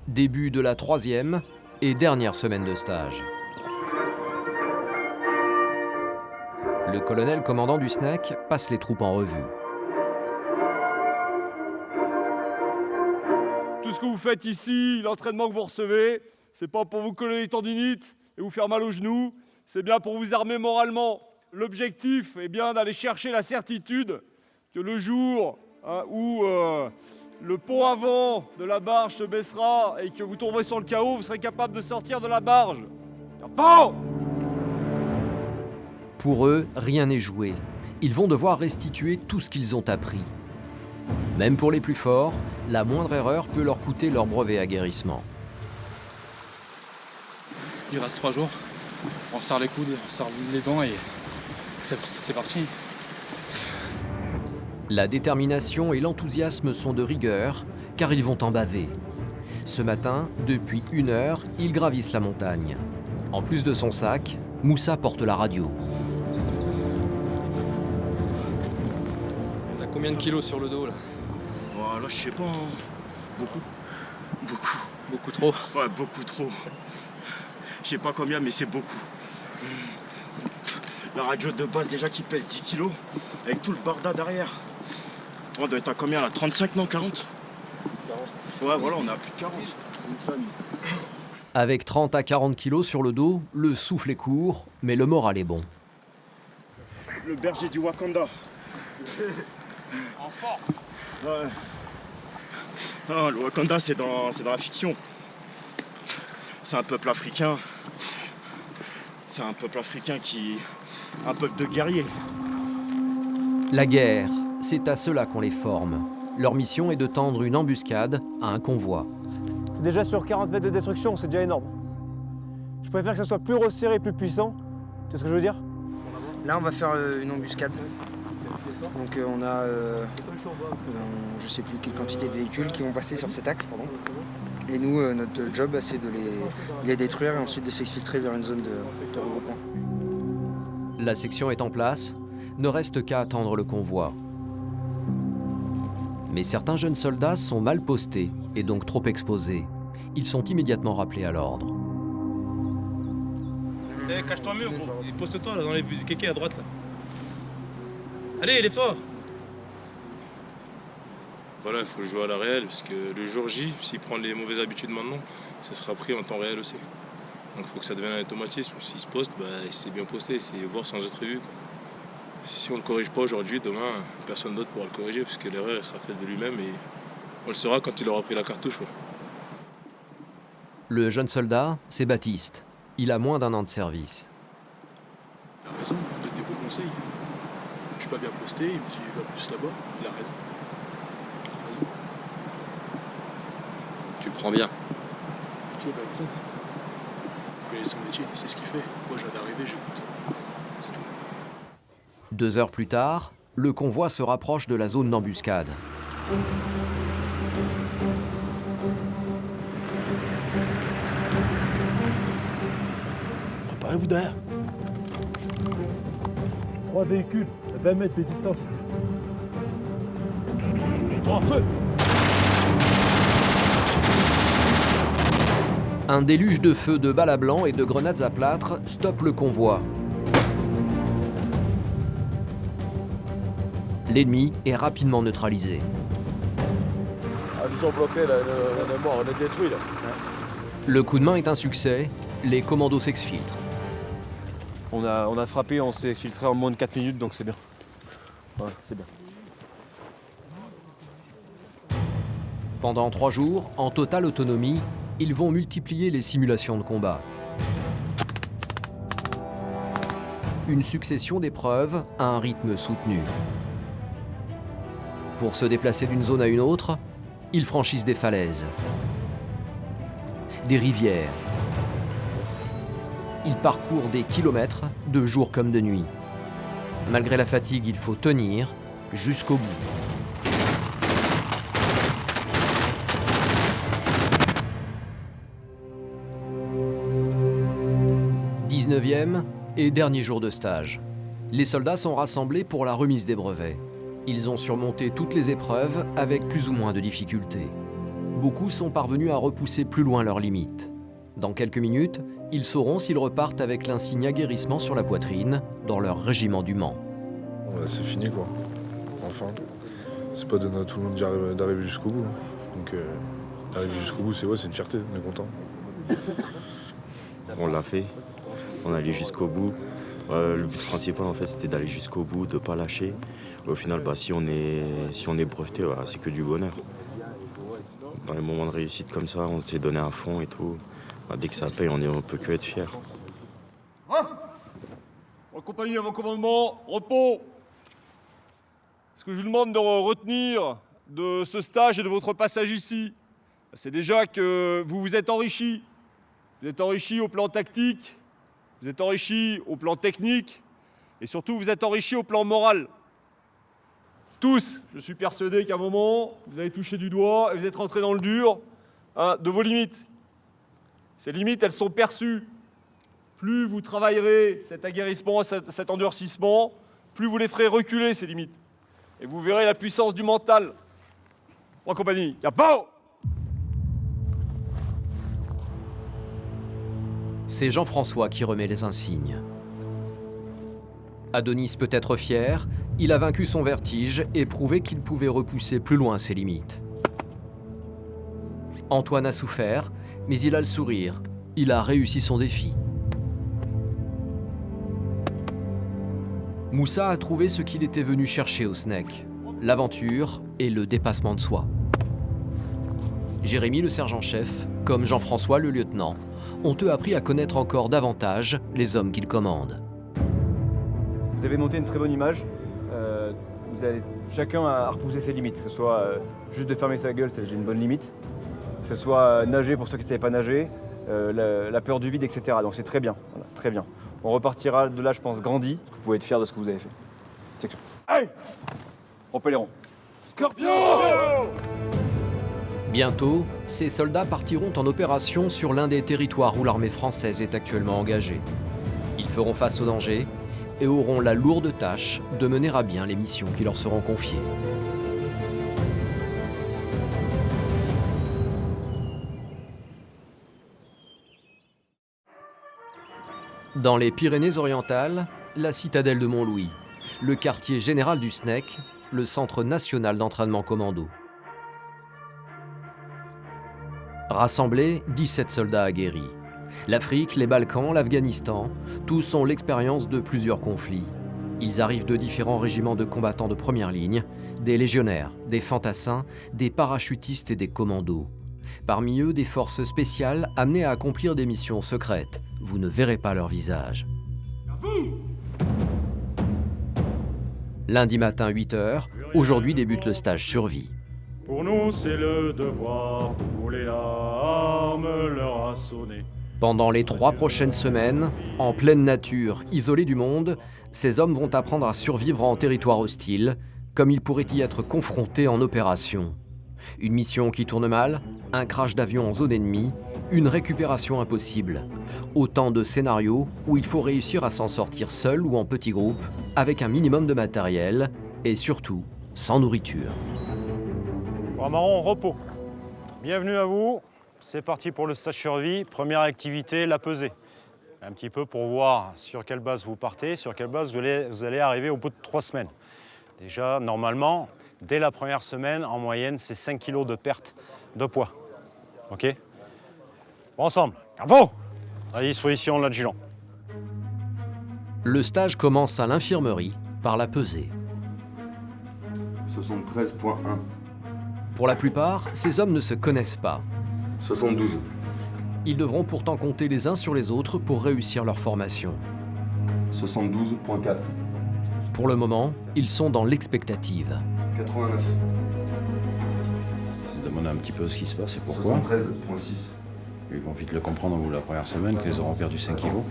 A: Début de la 3e et dernière semaine de stage. Le colonel commandant du SNEC passe les troupes en revue.
U: Tout ce que vous faites ici, l'entraînement que vous recevez, c'est pas pour vous coller les tendinites et vous faire mal aux genoux, c'est bien pour vous armer moralement. L'objectif est bien d'aller chercher la certitude que le jour où le pont avant de la barge se baissera et que vous tomberez sur le chaos, vous serez capable de sortir de la barge. Bon !
A: Pour eux, rien n'est joué. Ils vont devoir restituer tout ce qu'ils ont appris. Même pour les plus forts, la moindre erreur peut leur coûter leur brevet à guérissement.
V: Il reste 3 jours. On serre les coudes, on serre les dents et c'est parti.
A: La détermination et l'enthousiasme sont de rigueur, car ils vont en baver. Ce matin, depuis 1 heure, ils gravissent la montagne. En plus de son sac, Moussa porte la radio.
V: T'as combien de kilos sur le dos là?
G: Voilà, je sais pas. Hein. Beaucoup.
V: Beaucoup trop?
G: Ouais, beaucoup trop. Je sais pas combien, mais c'est beaucoup. La radio de base déjà qui pèse 10 kilos, avec tout le barda derrière. On doit être à combien là? 35, non 40? 40. Ouais, voilà, on est à plus de 40.
A: Avec 30 à 40 kilos sur le dos, le souffle est court, mais le moral est bon.
G: Le berger du Wakanda.
V: En force.
G: Ouais. Ah, le Wakanda, c'est dans la fiction. C'est un peuple africain. C'est un peuple africain un peuple de guerriers.
A: La guerre, c'est à cela qu'on les forme. Leur mission est de tendre une embuscade à un convoi.
K: C'est déjà sur 40 mètres de destruction, c'est déjà énorme. Je préfère que ça soit plus resserré, plus puissant. Tu vois ce que je veux dire?
L: Là, on va faire une embuscade. Donc on a, je sais plus quelle quantité de véhicules qui vont passer sur cet axe, pardon. Et nous, notre job, c'est de les détruire et ensuite de s'exfiltrer vers une zone de regroupement.
A: La section est en place, ne reste qu'à attendre le convoi. Mais certains jeunes soldats sont mal postés et donc trop exposés. Ils sont immédiatement rappelés à l'ordre.
W: Eh, cache-toi mieux, gros. Pose-toi là, dans les buts du kéké à droite là. Allez, lève-toi. Voilà, il faut le jouer à la réelle, parce que le jour J, s'il prend les mauvaises habitudes maintenant, ça sera pris en temps réel aussi. Donc il faut que ça devienne un automatisme. S'il se poste, c'est bien posté, c'est voir sans être vu. Si on ne le corrige pas aujourd'hui, demain, personne d'autre pourra le corriger, parce que l'erreur sera faite de lui-même et on le saura quand il aura pris la cartouche. Quoi.
A: Le jeune soldat, c'est Baptiste. Il a moins d'1 an de service.
W: Il a raison, il me donne des bons conseils. Je suis pas bien posté, il me dit va plus là-bas, il a raison.
E: Tu le prends bien.
W: Toujours bien le prendre. Il connaît son métier, il sait ce qu'il fait. Moi, je viens d'arriver, j'écoute.
A: 2 heures plus tard, le convoi se rapproche de la zone d'embuscade.
P: Préparez-vous derrière.
U: 3 véhicules, à 20 mètres de distance. 3 feux.
A: Un déluge de feu, de balles à blanc et de grenades à plâtre stoppe le convoi. L'ennemi est rapidement neutralisé.
U: Ah, ils sont bloqués, là, on est mort, on est détruits là.
A: Le coup de main est un succès, les commandos s'exfiltrent.
K: On a frappé, on s'est exfiltré en moins de 4 minutes, donc c'est bien. Ouais, c'est bien.
A: Pendant 3 jours, en totale autonomie, ils vont multiplier les simulations de combat. Une succession d'épreuves à un rythme soutenu. Pour se déplacer d'une zone à une autre, ils franchissent des falaises, des rivières. Ils parcourent des kilomètres, de jour comme de nuit. Malgré la fatigue, il faut tenir jusqu'au bout. « 19e et dernier jour de stage. Les soldats sont rassemblés pour la remise des brevets. Ils ont surmonté toutes les épreuves avec plus ou moins de difficultés. Beaucoup sont parvenus à repousser plus loin leurs limites. Dans quelques minutes, ils sauront s'ils repartent avec l'insigne aguerrissement sur la poitrine dans leur régiment du Mans.
H: Ouais, c'est fini quoi, enfin. C'est pas donné à tout le monde d'arriver jusqu'au bout. Donc arriver jusqu'au bout, c'est une fierté, on est content.
G: On l'a fait, on est allé jusqu'au bout. Le but principal en fait c'était d'aller jusqu'au bout, de ne pas lâcher. Au final, si on est breveté, c'est que du bonheur. Dans les moments de réussite comme ça, on s'est donné à fond et tout. Dès que ça paye, on peut que être fiers.
U: En compagnie à mon commandement, repos. Ce que je vous demande de retenir de ce stage et de votre passage ici, c'est déjà que vous vous êtes enrichis. Vous êtes enrichis au plan tactique, vous êtes enrichis au plan technique, et surtout vous êtes enrichis au plan moral. Tous, je suis persuadé qu'à un moment, vous avez touché du doigt et vous êtes rentrés dans le dur de vos limites. Ces limites, elles sont perçues. Plus vous travaillerez cet aguerrissement, cet endurcissement, plus vous les ferez reculer, ces limites. Et vous verrez la puissance du mental. En compagnie, capot!
A: C'est Jean-François qui remet les insignes. Adonis peut être fier, il a vaincu son vertige et prouvé qu'il pouvait repousser plus loin ses limites. Antoine a souffert, mais il a le sourire. Il a réussi son défi. Moussa a trouvé ce qu'il était venu chercher au SNEC, l'aventure et le dépassement de soi. Jérémy, le sergent-chef, comme Jean-François, le lieutenant, ont eux appris à connaître encore davantage les hommes qu'ils commandent.
K: Vous avez monté une très bonne image. Vous avez chacun à repousser ses limites. Que ce soit juste de fermer sa gueule, c'est déjà une bonne limite. Que ce soit nager pour ceux qui ne savaient pas nager, la peur du vide, etc. Donc c'est très bien, voilà, très bien. On repartira de là, je pense, grandi. Vous pouvez être fiers de ce que vous avez fait. Hey, rompez les ronds. Scorpion!
A: Bientôt, ces soldats partiront en opération sur l'un des territoires où l'armée française est actuellement engagée. Ils feront face au danger et auront la lourde tâche de mener à bien les missions qui leur seront confiées. Dans les Pyrénées-Orientales, la citadelle de Montlouis, le quartier général du SNEC, le Centre national d'entraînement commando. Rassemblés, 17 soldats aguerris. L'Afrique, les Balkans, l'Afghanistan, tous ont l'expérience de plusieurs conflits. Ils arrivent de différents régiments de combattants de première ligne, des légionnaires, des fantassins, des parachutistes et des commandos. Parmi eux, des forces spéciales amenées à accomplir des missions secrètes. Vous ne verrez pas leur visage. Lundi matin, 8h, aujourd'hui débute le stage survie.
U: Pour nous, c'est le devoir, rouler l'arme, leur a sonné.
A: Pendant les 3 prochaines semaines, en pleine nature, isolés du monde, ces hommes vont apprendre à survivre en territoire hostile, comme ils pourraient y être confrontés en opération. Une mission qui tourne mal, un crash d'avion en zone ennemie, une récupération impossible. Autant de scénarios où il faut réussir à s'en sortir seul ou en petits groupes, avec un minimum de matériel, et surtout, sans nourriture.
N: Marron, repos. Bienvenue à vous. C'est parti pour le stage survie. Première activité, la pesée. Un petit peu pour voir sur quelle base vous partez, sur quelle base vous allez arriver au bout de 3 semaines. Déjà, normalement, dès la première semaine, en moyenne, c'est 5 kg de perte de poids. OK? Bon, ensemble. Bravo! À disposition de l'adjudant.
A: Le stage commence à l'infirmerie par la pesée.
N: 73,1.
A: Pour la plupart, ces hommes ne se connaissent pas.
N: 72.
A: Ils devront pourtant compter les uns sur les autres pour réussir leur formation.
N: 72,4.
A: Pour le moment, ils sont dans l'expectative.
N: 89.
B: Se demander un petit peu ce qui se passe et pourquoi.
N: 73,6.
B: Ils vont vite le comprendre au bout de la première semaine qu'ils auront perdu 5 kilos.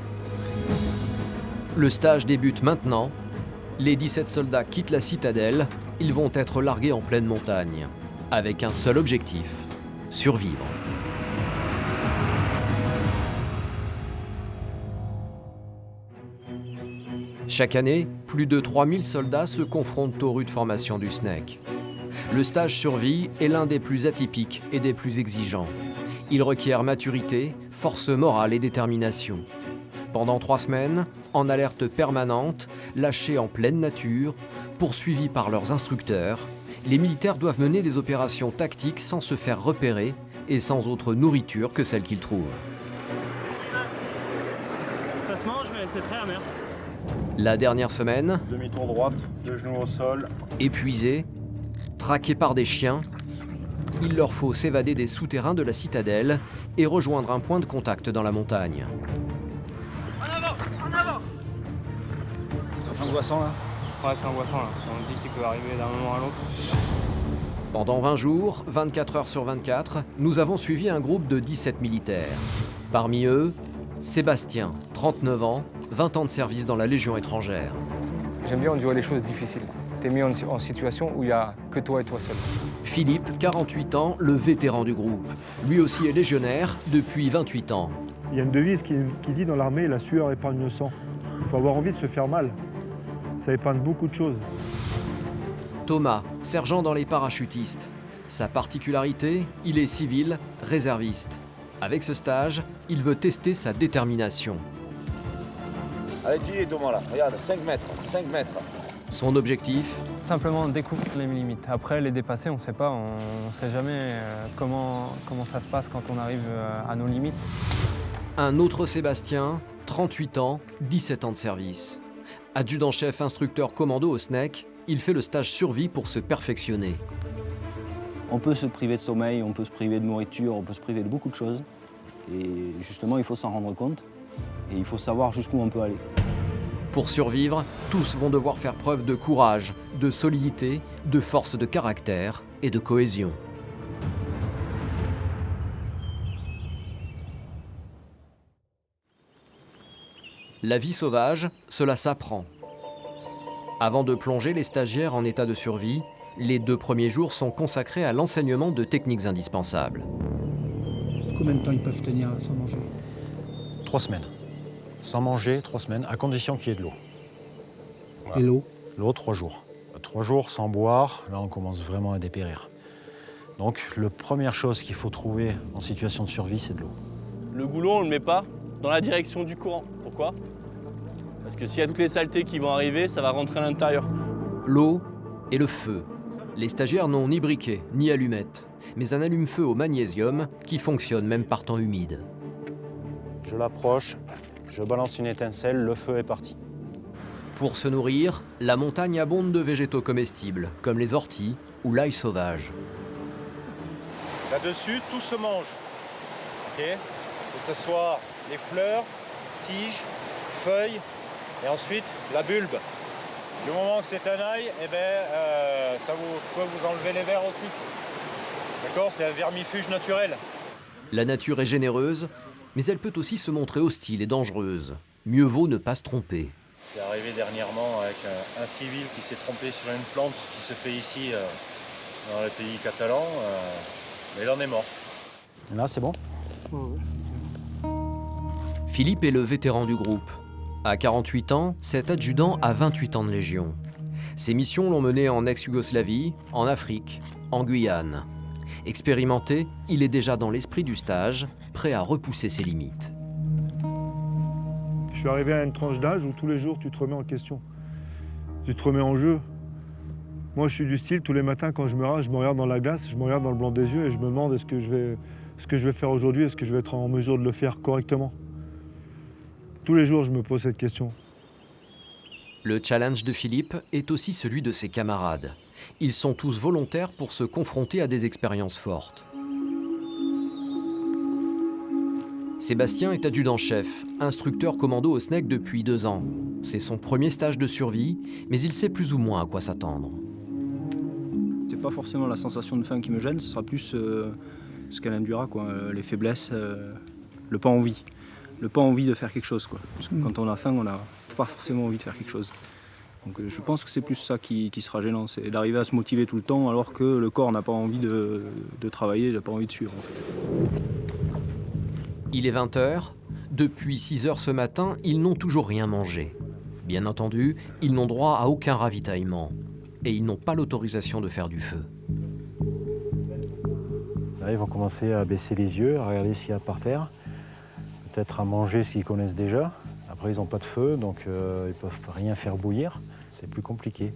A: Le stage débute maintenant. Les 17 soldats quittent la citadelle. Ils vont être largués en pleine montagne, avec un seul objectif, survivre. Chaque année, plus de 3000 soldats se confrontent aux rudes formations du SNEC. Le stage survie est l'un des plus atypiques et des plus exigeants. Il requiert maturité, force morale et détermination. Pendant 3 semaines, en alerte permanente, lâchés en pleine nature, poursuivis par leurs instructeurs, les militaires doivent mener des opérations tactiques sans se faire repérer et sans autre nourriture que celle qu'ils trouvent.
F: Ça se mange, mais c'est très amer.
A: La dernière semaine,
N: Demi-tour droite, 2 genoux au sol.
A: épuisés, traqués par des chiens, il leur faut s'évader des souterrains de la citadelle et rejoindre un point de contact dans la montagne.
F: En avant! En avant!
N: C'est angoissant là?
F: Ouais, c'est angoissant là. On dit qu'il peut arriver d'un moment à l'autre.
A: Pendant 20 jours, 24 heures sur 24, nous avons suivi un groupe de 17 militaires. Parmi eux, Sébastien, 39 ans, 20 ans de service dans la Légion étrangère.
O: J'aime bien endurer les choses difficiles. T'es mis en situation où il n'y a que toi et toi seul.
A: Philippe, 48 ans, le vétéran du groupe. Lui aussi est légionnaire depuis 28 ans.
R: Il y a une devise qui dit dans l'armée, la sueur épargne le sang. Il faut avoir envie de se faire mal. Ça épargne beaucoup de choses.
A: Thomas, sergent dans les parachutistes. Sa particularité, il est civil, réserviste. Avec ce stage, il veut tester sa détermination.
D: Allez, tu y es Thomas là, regarde, 5 mètres, 5 mètres.
A: Son objectif?
O: Simplement découvrir les limites. Après, les dépasser, on ne sait pas. On ne sait jamais comment ça se passe quand on arrive à nos limites.
A: Un autre Sébastien, 38 ans, 17 ans de service. Adjudant-chef instructeur commando au SNEC, il fait le stage survie pour se perfectionner.
X: On peut se priver de sommeil, on peut se priver de nourriture, on peut se priver de beaucoup de choses. Et justement, il faut s'en rendre compte et il faut savoir jusqu'où on peut aller.
A: Pour survivre, tous vont devoir faire preuve de courage, de solidité, de force de caractère et de cohésion. La vie sauvage, cela s'apprend. Avant de plonger les stagiaires en état de survie, les 2 premiers jours sont consacrés à l'enseignement de techniques indispensables.
T: Combien de temps ils peuvent tenir sans manger?
N: 3 semaines. Sans manger, 3 semaines, à condition qu'il y ait de l'eau. Voilà.
T: Et l'eau?
N: L'eau, 3 jours. 3 jours sans boire, là on commence vraiment à dépérir. Donc, la première chose qu'il faut trouver en situation de survie, c'est de l'eau.
Y: Le goulot, on ne le met pas dans la direction du courant. Pourquoi? Parce que s'il y a toutes les saletés qui vont arriver, ça va rentrer à l'intérieur.
A: L'eau et le feu. Les stagiaires n'ont ni briquet, ni allumettes, mais un allume-feu au magnésium qui fonctionne même par temps humide.
N: je l'approche, je balance une étincelle, le feu est parti.
A: Pour se nourrir, la montagne abonde de végétaux comestibles, comme les orties ou l'ail sauvage.
N: Là-dessus, tout se mange. Okay, que ce soit les fleurs, tiges, feuilles et ensuite la bulbe. Du moment que c'est un ail, eh ben, ça vous pouvez vous enlever les vers aussi. D'accord, c'est un vermifuge naturel.
A: La nature est généreuse, mais elle peut aussi se montrer hostile et dangereuse. Mieux vaut ne pas se tromper.
N: C'est arrivé dernièrement avec un civil qui s'est trompé sur une plante qui se fait ici dans le pays catalan, mais il en est mort. Et là, c'est bon.
A: Philippe est le vétéran du groupe. À 48 ans, cet adjudant a 28 ans de Légion. Ses missions l'ont mené en ex-Yougoslavie, en Afrique, en Guyane. Expérimenté, il est déjà dans l'esprit du stage, prêt à repousser ses limites.
R: Je suis arrivé à une tranche d'âge où tous les jours tu te remets en question. Tu te remets en jeu. Moi je suis du style, tous les matins quand je me regarde dans la glace, je me regarde dans le blanc des yeux et je me demande est-ce que je vais faire aujourd'hui, est-ce que je vais être en mesure de le faire correctement. Tous les jours je me pose cette question.
A: Le challenge de Philippe est aussi celui de ses camarades. Ils sont tous volontaires pour se confronter à des expériences fortes. Sébastien est adjudant-chef, instructeur commando au SNEC depuis 2 ans. C'est son premier stage de survie, mais il sait plus ou moins à quoi s'attendre.
F: C'est pas forcément la sensation de faim qui me gêne, ce sera plus ce qu'elle induira, quoi. Les faiblesses, le pas envie. Le pas envie de faire quelque chose, quoi. Parce que quand on a faim, on n'a pas forcément envie de faire quelque chose. Donc je pense que c'est plus ça qui sera gênant, c'est d'arriver à se motiver tout le temps alors que le corps n'a pas envie de travailler, il n'a pas envie de suivre. En fait.
A: Il est 20h. Depuis 6h ce matin, ils n'ont toujours rien mangé. Bien entendu, ils n'ont droit à aucun ravitaillement. Et ils n'ont pas l'autorisation de faire du feu.
N: Là, ils vont commencer à baisser les yeux, à regarder s'il y a par terre. Peut-être à manger ce qu'ils connaissent déjà. Après, ils n'ont pas de feu, donc ils ne peuvent rien faire bouillir. C'est plus compliqué.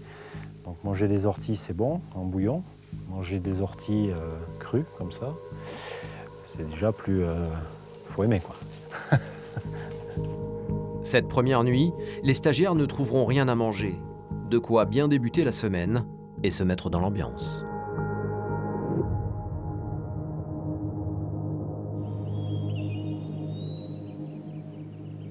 N: Donc manger des orties, c'est bon, en bouillon. Manger des orties crues, comme ça, c'est déjà plus... faut aimer, quoi.
A: Cette première nuit, les stagiaires ne trouveront rien à manger. De quoi bien débuter la semaine et se mettre dans l'ambiance.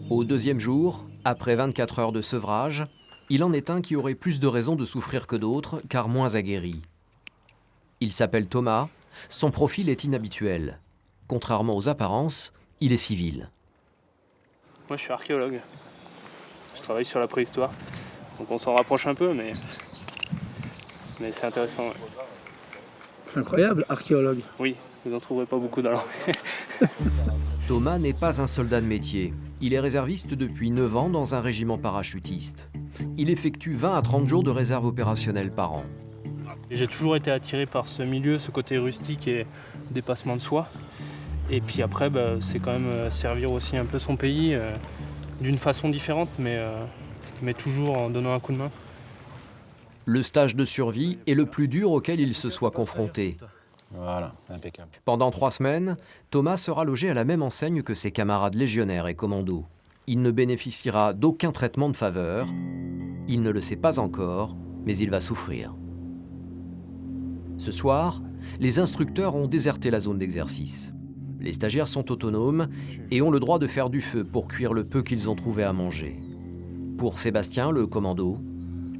A: Au 2e jour, après 24 heures de sevrage, il en est un qui aurait plus de raisons de souffrir que d'autres, car moins aguerri. Il s'appelle Thomas, son profil est inhabituel. Contrairement aux apparences, il est civil.
Y: Moi je suis archéologue. Je travaille sur la préhistoire. Donc on s'en rapproche un peu, mais c'est intéressant. Ouais.
T: C'est incroyable, archéologue.
Y: Oui, vous n'en trouverez pas beaucoup dans l'armée.
A: Thomas n'est pas un soldat de métier. Il est réserviste depuis 9 ans dans un régiment parachutiste. Il effectue 20 à 30 jours de réserve opérationnelle par an.
Y: J'ai toujours été attiré par ce milieu, ce côté rustique et dépassement de soi. Et puis après, c'est quand même servir aussi un peu son pays d'une façon différente, mais toujours en donnant un coup de main.
A: Le stage de survie est le plus dur auquel il se soit confronté.
N: Voilà, impeccable.
A: Pendant 3 semaines, Thomas sera logé à la même enseigne que ses camarades légionnaires et commandos. Il ne bénéficiera d'aucun traitement de faveur. Il ne le sait pas encore, mais il va souffrir. Ce soir, les instructeurs ont déserté la zone d'exercice. Les stagiaires sont autonomes et ont le droit de faire du feu pour cuire le peu qu'ils ont trouvé à manger. Pour Sébastien, le commando,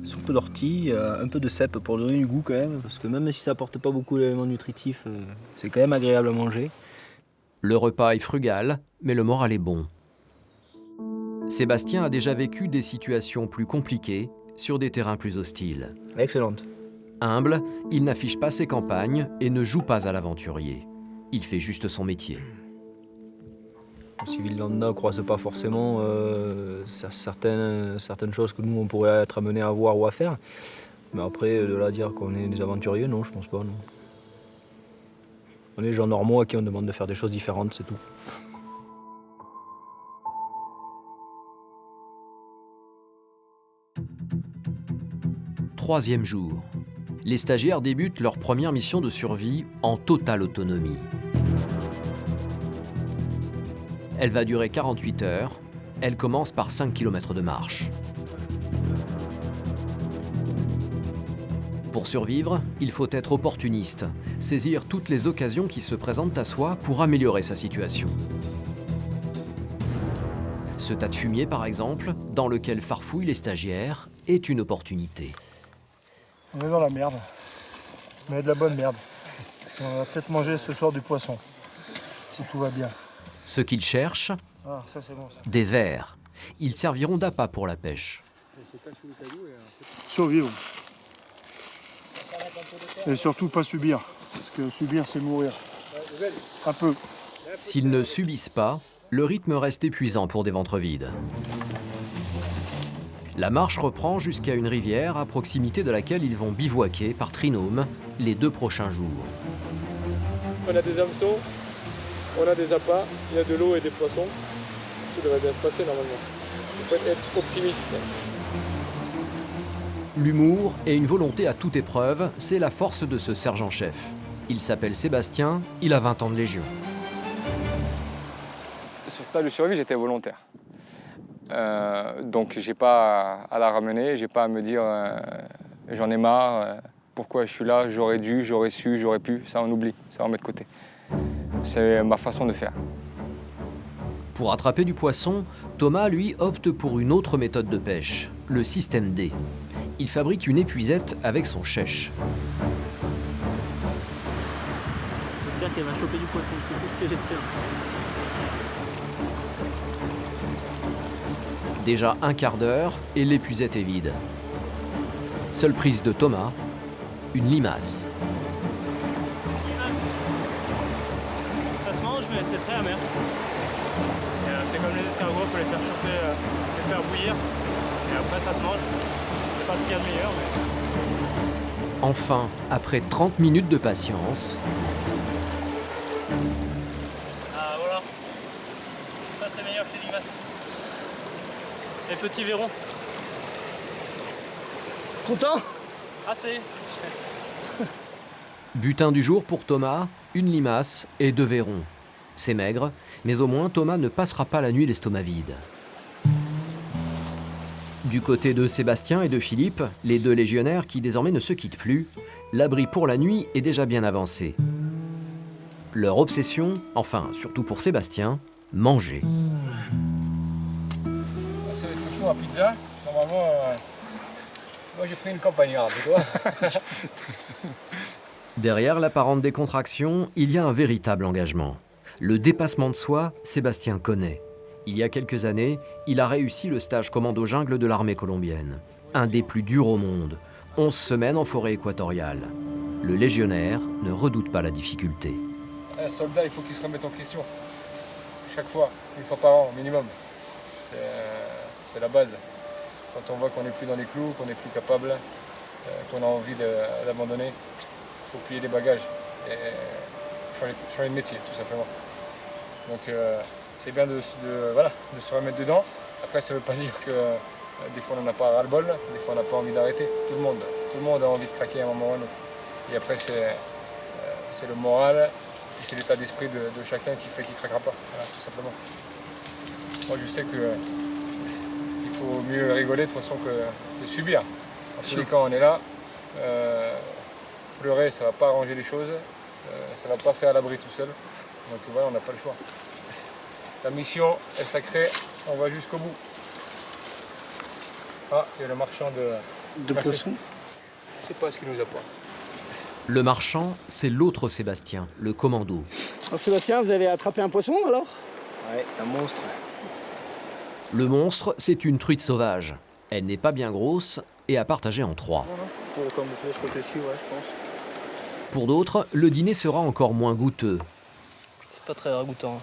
F: Soupe d'ortie, un peu de cèpe pour donner du goût quand même, parce que même si ça apporte pas beaucoup d'éléments nutritifs, c'est quand même agréable à manger.
A: Le repas est frugal, mais le moral est bon. Sébastien a déjà vécu des situations plus compliquées sur des terrains plus hostiles.
F: Excellente.
A: Humble, il n'affiche pas ses campagnes et ne joue pas à l'aventurier. Il fait juste son métier.
F: Le civil lambda ne croise pas forcément certaines choses que nous on pourrait être amenés à voir ou à faire. Mais après, de là à dire qu'on est des aventuriers, non, je pense pas. Non. On est des gens normaux à qui on demande de faire des choses différentes, c'est tout.
A: Troisième jour. Les stagiaires débutent leur première mission de survie en totale autonomie. Elle va durer 48 heures. Elle commence par 5 km de marche. Pour survivre, il faut être opportuniste, saisir toutes les occasions qui se présentent à soi pour améliorer sa situation. Ce tas de fumier, par exemple, dans lequel farfouillent les stagiaires, est une opportunité.
R: On est dans la merde, mais de la bonne merde. On va peut-être manger ce soir du poisson, si tout va bien.
A: Ce qu'ils cherchent,
R: Ah, ça c'est bon ça.
A: des vers. Ils serviront d'appât pour la pêche.
R: Survivre. Et surtout pas subir, parce que subir c'est mourir. Un peu.
A: S'ils ne subissent pas, le rythme reste épuisant pour des ventres vides. La marche reprend jusqu'à une rivière à proximité de laquelle ils vont bivouaquer par trinôme les 2 prochains jours.
U: On a des hameçons, on a des appâts, il y a de l'eau et des poissons. Tout devrait bien se passer normalement. Il faut être optimiste.
A: L'humour et une volonté à toute épreuve, c'est la force de ce sergent-chef. Il s'appelle Sébastien, il a 20 ans de Légion.
C: Sur ce stage de survie, j'étais volontaire. Donc j'ai pas à la ramener, j'ai pas à me dire j'en ai marre, pourquoi je suis là, j'aurais dû, j'aurais su, j'aurais pu, ça on oublie, ça on met de côté. C'est ma façon de faire.
A: Pour attraper du poisson, Thomas, lui, opte pour une autre méthode de pêche, le système D. Il fabrique une épuisette avec son chèche.
F: J'espère qu'elle va choper du poisson, c'est tout ce que j'espère.
A: Déjà un quart d'heure et l'épuisette est vide. Seule prise de Thomas, une limace.
F: Ça se mange, mais c'est très amer. C'est comme les escargots, il faut les faire chauffer, les faire bouillir. Et après, ça se mange. C'est pas ce qu'il y a de meilleur. Mais...
A: Enfin, après 30 minutes de patience...
F: Ah voilà. Ça, c'est meilleur que les limaces. Les petits verrons. Content? Assez.
A: Butin du jour pour Thomas, une limace et 2 verrons. C'est maigre, mais au moins Thomas ne passera pas la nuit l'estomac vide. Du côté de Sébastien et de Philippe, les 2 légionnaires qui désormais ne se quittent plus, l'abri pour la nuit est déjà bien avancé. Leur obsession, enfin surtout pour Sébastien, manger.
C: C'est le chouchou à pizza, normalement, moi j'ai pris une campagnarde, tu vois.
A: Derrière l'apparente décontraction, il y a un véritable engagement. Le dépassement de soi, Sébastien connaît. Il y a quelques années, il a réussi le stage commando jungle de l'armée colombienne. Un des plus durs au monde. 11 semaines en forêt équatoriale. Le légionnaire ne redoute pas la difficulté.
C: Un soldat, il faut qu'il se remette en question. Chaque fois, une fois par an, minimum. C'est la base. Quand on voit qu'on n'est plus dans les clous, qu'on n'est plus capable, qu'on a envie d'abandonner, il faut plier les bagages et changer de métier, tout simplement. Donc c'est bien de se remettre dedans. Après, ça ne veut pas dire que des fois on n'en a pas ras-le-bol, des fois on n'a pas envie d'arrêter. Tout le monde a envie de craquer à un moment ou à un autre. Et après, c'est le moral, et c'est l'état d'esprit de chacun qui fait qu'il ne craquera pas, voilà, tout simplement. Moi, je sais qu'il faut mieux rigoler de façon que de subir. En tous les cas, on est là. Pleurer, ça ne va pas arranger les choses, ça ne va pas faire à l'abri tout seul. Donc voilà, on n'a pas le choix. La mission est sacrée, on va jusqu'au bout. Ah, il y a le marchand de poissons. Je ne sais pas ce qu'il nous apporte.
A: Le marchand, c'est l'autre Sébastien, le commando.
T: Alors Sébastien, vous avez attrapé un poisson alors?
L: Ouais, un monstre.
A: Le monstre, c'est une truite sauvage. Elle n'est pas bien grosse et à partager en 3.
L: Pour le camoufler, ce côté-ci, ouais, je pense.
A: Pour d'autres, le dîner sera encore moins goûteux.
F: C'est pas très ragoûtant.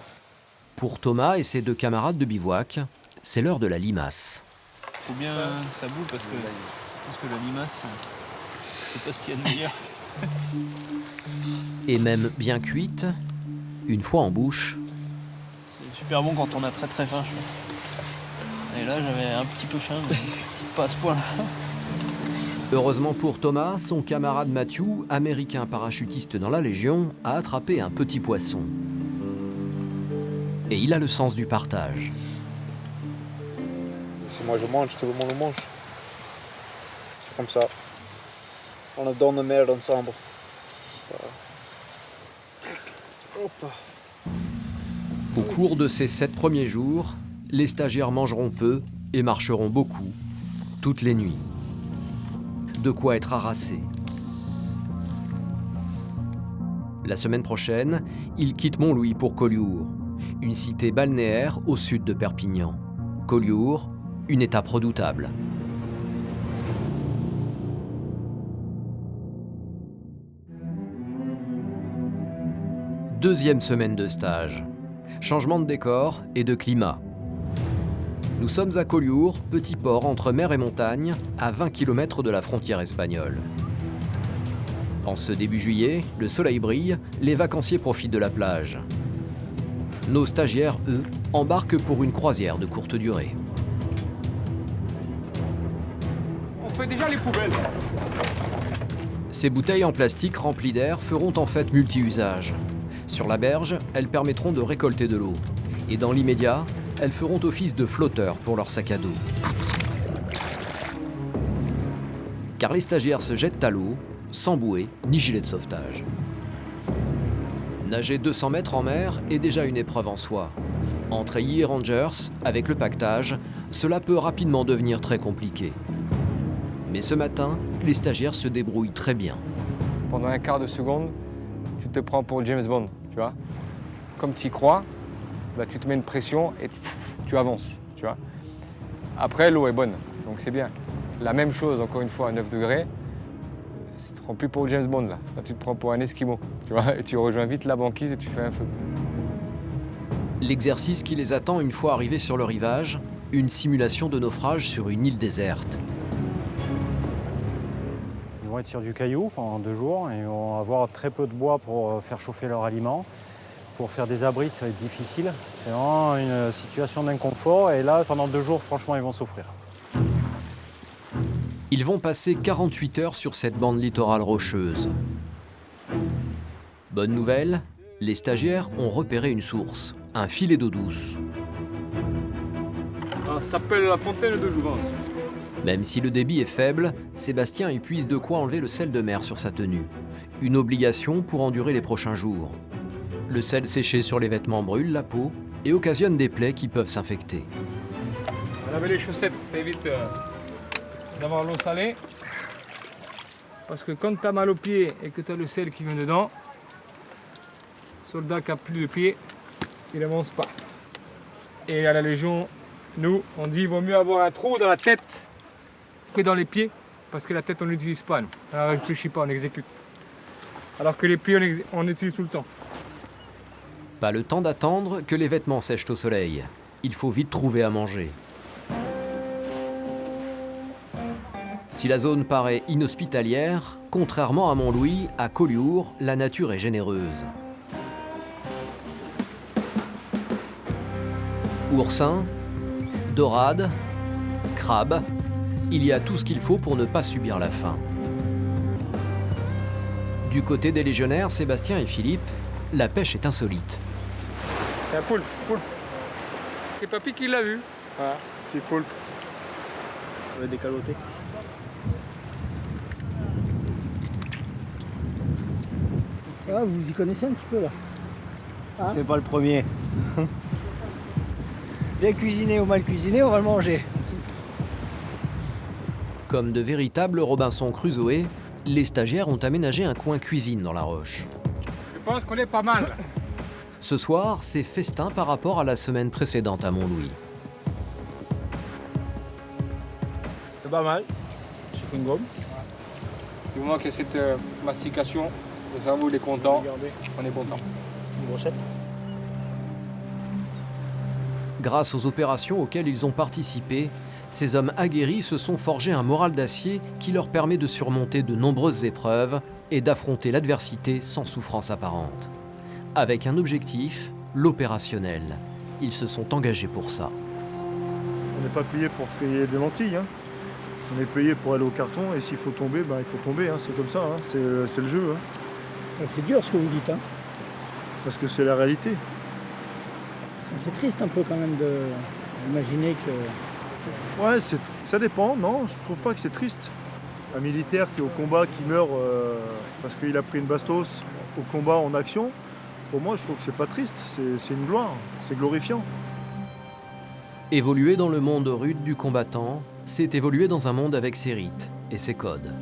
A: Pour Thomas et ses 2 camarades de bivouac, c'est l'heure de la limace.
F: Faut bien ça boue parce que je pense que la limace, c'est pas ce qu'il y a de meilleur.
A: Et même bien cuite, une fois en bouche.
F: C'est super bon quand on a très très faim, je pense. Et là, j'avais un petit peu faim, mais pas à ce point-là.
A: Heureusement pour Thomas, son camarade Matthew, américain parachutiste dans la Légion, a attrapé un petit poisson. et il a le sens du partage.
I: Si moi je mange, tout le monde mange. C'est comme ça. On adore la merde ensemble. Hop.
A: Au cours de ces 7 premiers jours, les stagiaires mangeront peu et marcheront beaucoup, toutes les nuits. De quoi être harassés. La semaine prochaine, ils quittent Montlouis pour Collioure, une cité balnéaire au sud de Perpignan. Collioure, une étape redoutable. Deuxième semaine de stage. Changement de décor et de climat. Nous sommes à Collioure, petit port entre mer et montagne, à 20 km de la frontière espagnole. En ce début juillet, le soleil brille, les vacanciers profitent de la plage. Nos stagiaires, eux, embarquent pour une croisière de courte durée.
U: On fait déjà les poubelles.
A: Ces bouteilles en plastique remplies d'air feront en fait multi-usage. Sur la berge, elles permettront de récolter de l'eau. Et dans l'immédiat, elles feront office de flotteurs pour leur sac à dos. Car les stagiaires se jettent à l'eau, sans bouée ni gilet de sauvetage. Nager 200 mètres en mer est déjà une épreuve en soi. Entre Ailly et Rangers, avec le pactage, cela peut rapidement devenir très compliqué. Mais ce matin, les stagiaires se débrouillent très bien.
C: Pendant un quart de seconde, tu te prends pour James Bond, tu vois. Comme tu y crois, bah, tu te mets une pression et tu avances, tu vois. Après, l'eau est bonne, donc c'est bien. La même chose, encore une fois, à 9 degrés, tu te prends plus pour James Bond, là. Là, tu te prends pour un Esquimau, tu vois, et tu rejoins vite la banquise et tu fais un feu.
A: L'exercice qui les attend une fois arrivés sur le rivage, une simulation de naufrage sur une île déserte.
N: Ils vont être sur du caillou pendant 2 jours et ils vont avoir très peu de bois pour faire chauffer leur aliment. Pour faire des abris, ça va être difficile. C'est vraiment une situation d'inconfort et là, pendant 2 jours, franchement, ils vont souffrir.
A: Ils vont passer 48 heures sur cette bande littorale rocheuse. Bonne nouvelle, les stagiaires ont repéré une source, un filet d'eau douce.
U: Ça s'appelle la fontaine de Jouvence.
A: Même si le débit est faible, Sébastien épuise de quoi enlever le sel de mer sur sa tenue. Une obligation pour endurer les prochains jours. Le sel séché sur les vêtements brûle la peau et occasionne des plaies qui peuvent s'infecter.
U: Laver les chaussettes, ça évite d'avoir l'eau salée. Parce que quand tu as mal aux pieds et que tu as le sel qui vient dedans, soldat qui n'a plus de pieds, il n'avance pas. Et à la Légion, nous, on dit qu'il vaut mieux avoir un trou dans la tête que dans les pieds, parce que la tête, on n'utilise pas. Nous. On ne réfléchit pas, on exécute. Alors que les pieds, on utilise tout le temps.
A: Pas le temps d'attendre que les vêtements sèchent au soleil. Il faut vite trouver à manger. Si la zone paraît inhospitalière, contrairement à Montlouis, à Collioure, la nature est généreuse. Oursins, dorades, crabes, il y a tout ce qu'il faut pour ne pas subir la faim. Du côté des légionnaires, Sébastien et Philippe, la pêche est insolite.
U: C'est un poulpe, C'est papy qui l'a vu. Voilà, c'est poulpe.
F: On va décaloter.
T: Ah, vous y connaissez un petit peu là.
F: Ah. C'est pas le premier. Bien cuisiné ou mal cuisiné, on va le manger.
A: Comme de véritables Robinson Crusoe, les stagiaires ont aménagé un coin cuisine dans la roche.
U: Je pense qu'on est pas mal.
A: Ce soir, c'est festin par rapport à la semaine précédente à Montlouis.
U: C'est pas mal. C'est une gomme. Du moment qu'il y a cette mastication, le cerveau il est content. On est content. Une brochette.
A: Grâce aux opérations auxquelles ils ont participé, ces hommes aguerris se sont forgés un moral d'acier qui leur permet de surmonter de nombreuses épreuves et d'affronter l'adversité sans souffrance apparente. Avec un objectif, l'opérationnel. Ils se sont engagés pour ça.
R: On n'est pas payé pour trier des lentilles. Hein. On est payé pour aller au carton et s'il faut tomber, ben, il faut tomber. Hein. C'est comme ça, hein. C'est le jeu. Hein.
T: C'est dur ce que vous dites. Hein.
R: Parce que c'est la réalité.
T: C'est triste un peu quand même d'imaginer que...
R: Ouais, ça dépend, non, je trouve pas que c'est triste. Un militaire qui est au combat, qui meurt parce qu'il a pris une bastos au combat en action, pour moi je trouve que c'est pas triste, c'est une gloire, c'est glorifiant.
A: Évoluer dans le monde rude du combattant, c'est évoluer dans un monde avec ses rites et ses codes.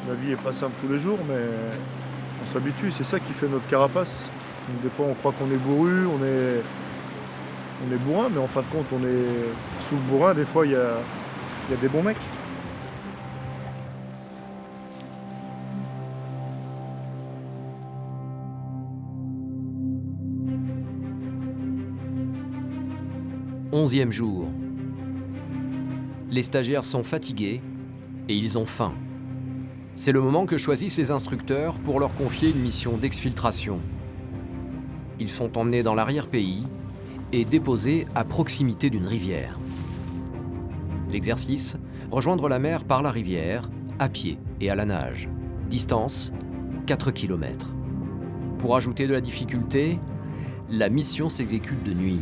R: La vie est pas simple tous les jours, mais on s'habitue, c'est ça qui fait notre carapace. Donc, des fois on croit qu'on est bourru, on est bourrin, mais en fin de compte on est sous le bourrin, des fois il y a des bons mecs.
A: Onzième jour. Les stagiaires sont fatigués et ils ont faim. C'est le moment que choisissent les instructeurs pour leur confier une mission d'exfiltration. Ils sont emmenés dans l'arrière-pays et déposés à proximité d'une rivière. L'exercice, rejoindre la mer par la rivière, à pied et à la nage. Distance, 4 km. Pour ajouter de la difficulté, la mission s'exécute de nuit.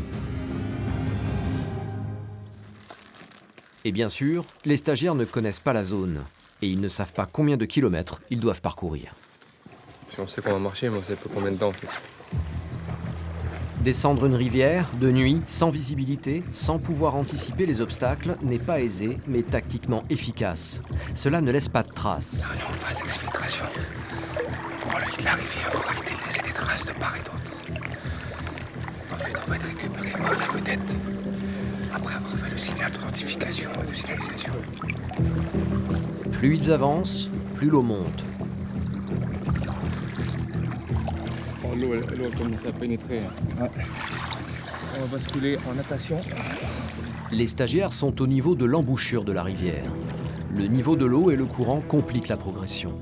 A: Et bien sûr, les stagiaires ne connaissent pas la zone et ils ne savent pas combien de kilomètres ils doivent parcourir.
E: Si on sait qu'on va marcher, mais on sait pas combien de temps en fait.
A: Descendre une rivière, de nuit, sans visibilité, sans pouvoir anticiper les obstacles, n'est pas aisé, mais tactiquement efficace. Cela ne laisse pas de traces.
J: On est en phase d'exfiltration. Pour le lit de la rivière, on va éviter de laisser des traces de part et d'autre. Ensuite, on va être récupéré par la vedette. Après avoir fait le signal d'identification et de signalisation.
A: Plus ils avancent, plus l'eau monte.
C: Oh, l'eau commence à pénétrer. Ouais. On va basculer en natation.
A: Les stagiaires sont au niveau de l'embouchure de la rivière. Le niveau de l'eau et le courant compliquent la progression.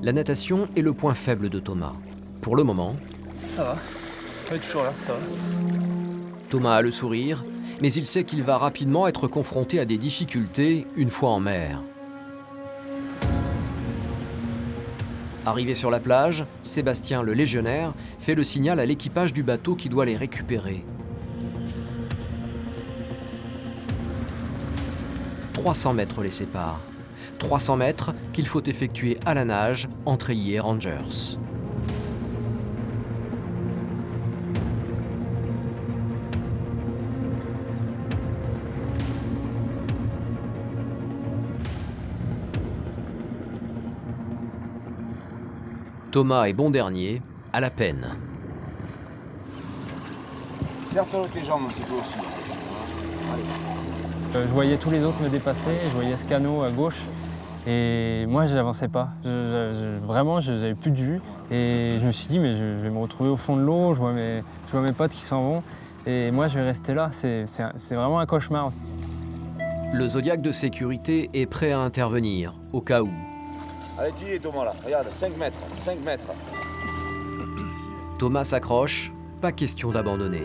A: La natation est le point faible de Thomas. Pour le moment...
Y: Ça va. On est toujours là, ça va.
A: Thomas a le sourire, mais il sait qu'il va rapidement être confronté à des difficultés une fois en mer. Arrivé sur la plage, Sébastien, le légionnaire, fait le signal à l'équipage du bateau qui doit les récupérer. 300 mètres les séparent. 300 mètres qu'il faut effectuer à la nage en treillis et Rangers. Thomas est bon dernier, à la peine.
D: Serre avec les jambes un petit peu aussi.
O: Je voyais tous les autres me dépasser, je voyais ce canot à gauche et moi je n'avançais pas. Vraiment, j'avais plus de vue et je me suis dit mais je vais me retrouver au fond de l'eau, je vois mes potes qui s'en vont et moi je vais rester là. C'est vraiment un cauchemar.
A: Le Zodiac de sécurité est prêt à intervenir, au cas où.
D: Allez, tu y es Thomas là, regarde, 5 mètres, 5 mètres.
A: Thomas s'accroche, pas question d'abandonner.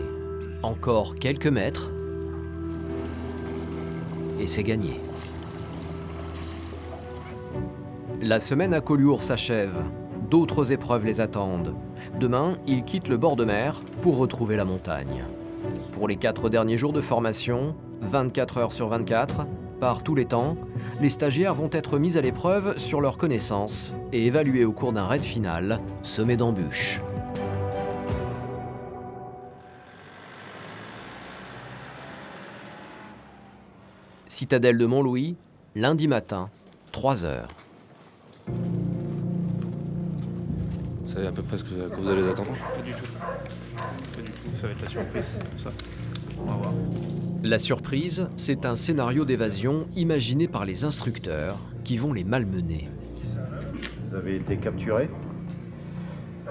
A: Encore quelques mètres. Et c'est gagné. La semaine à Collioure s'achève. D'autres épreuves les attendent. Demain, ils quittent le bord de mer pour retrouver la montagne. Pour les 4 derniers jours de formation, 24 heures sur 24, par tous les temps, les stagiaires vont être mis à l'épreuve sur leurs connaissances et évalués au cours d'un raid final semé d'embûches. Citadelle de Montlouis, lundi matin, 3 heures.
E: Vous savez à peu près ce que vous allez attendre?
Y: Pas du tout. Pas du tout, ça va être la surprise, tout ça. On va voir.
A: La surprise, c'est un scénario d'évasion imaginé par les instructeurs qui vont les malmener.
G: Vous avez été capturé.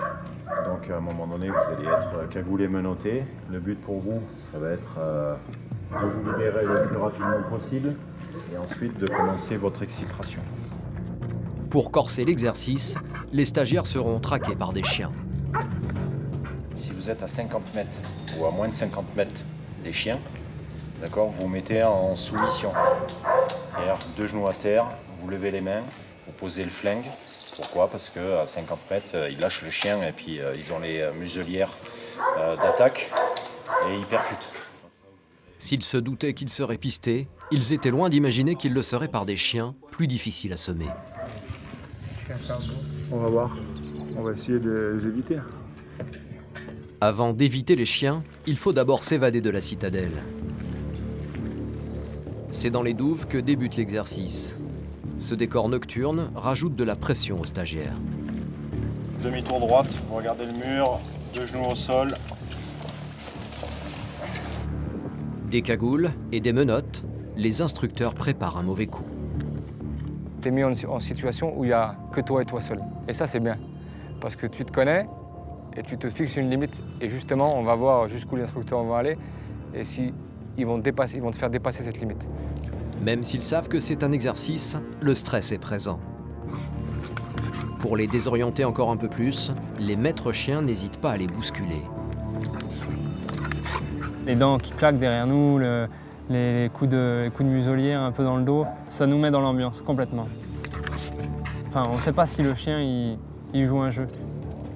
G: Donc à un moment donné, vous allez être cagoulé, menotté. Le but pour vous, ça va être de vous libérer le plus rapidement possible et ensuite de commencer votre exfiltration.
A: Pour corser l'exercice, les stagiaires seront traqués par des chiens.
G: Si vous êtes à 50 mètres ou à moins de 50 mètres des chiens, d'accord, vous vous mettez en soumission. C'est-à-dire 2 genoux à terre, vous levez les mains, vous posez le flingue. Pourquoi? Parce qu'à 50 mètres, ils lâchent le chien et puis ils ont les muselières d'attaque.
N: et ils percutent.
A: S'ils se doutaient qu'ils seraient pistés, ils étaient loin d'imaginer qu'ils le seraient par des chiens plus difficiles à semer.
R: On va voir. On va essayer de les éviter.
A: Avant d'éviter les chiens, il faut d'abord s'évader de la citadelle. C'est dans les douves que débute l'exercice. Ce décor nocturne rajoute de la pression aux stagiaires.
N: Demi-tour droite, vous regardez le mur, 2 genoux au sol.
A: Des cagoules et des menottes, les instructeurs préparent un mauvais coup.
M: Tu es mis en situation où il n'y a que toi et toi seul. Et ça, c'est bien. Parce que tu te connais et tu te fixes une limite. Et justement, on va voir jusqu'où les instructeurs vont aller et si ils vont te faire dépasser cette limite.
A: Même s'ils savent que c'est un exercice, le stress est présent. Pour les désorienter encore un peu plus, les maîtres chiens n'hésitent pas à les bousculer.
O: Les dents qui claquent derrière nous, les coups de muselière un peu dans le dos, ça nous met dans l'ambiance complètement. Enfin, on ne sait pas si le chien il joue un jeu.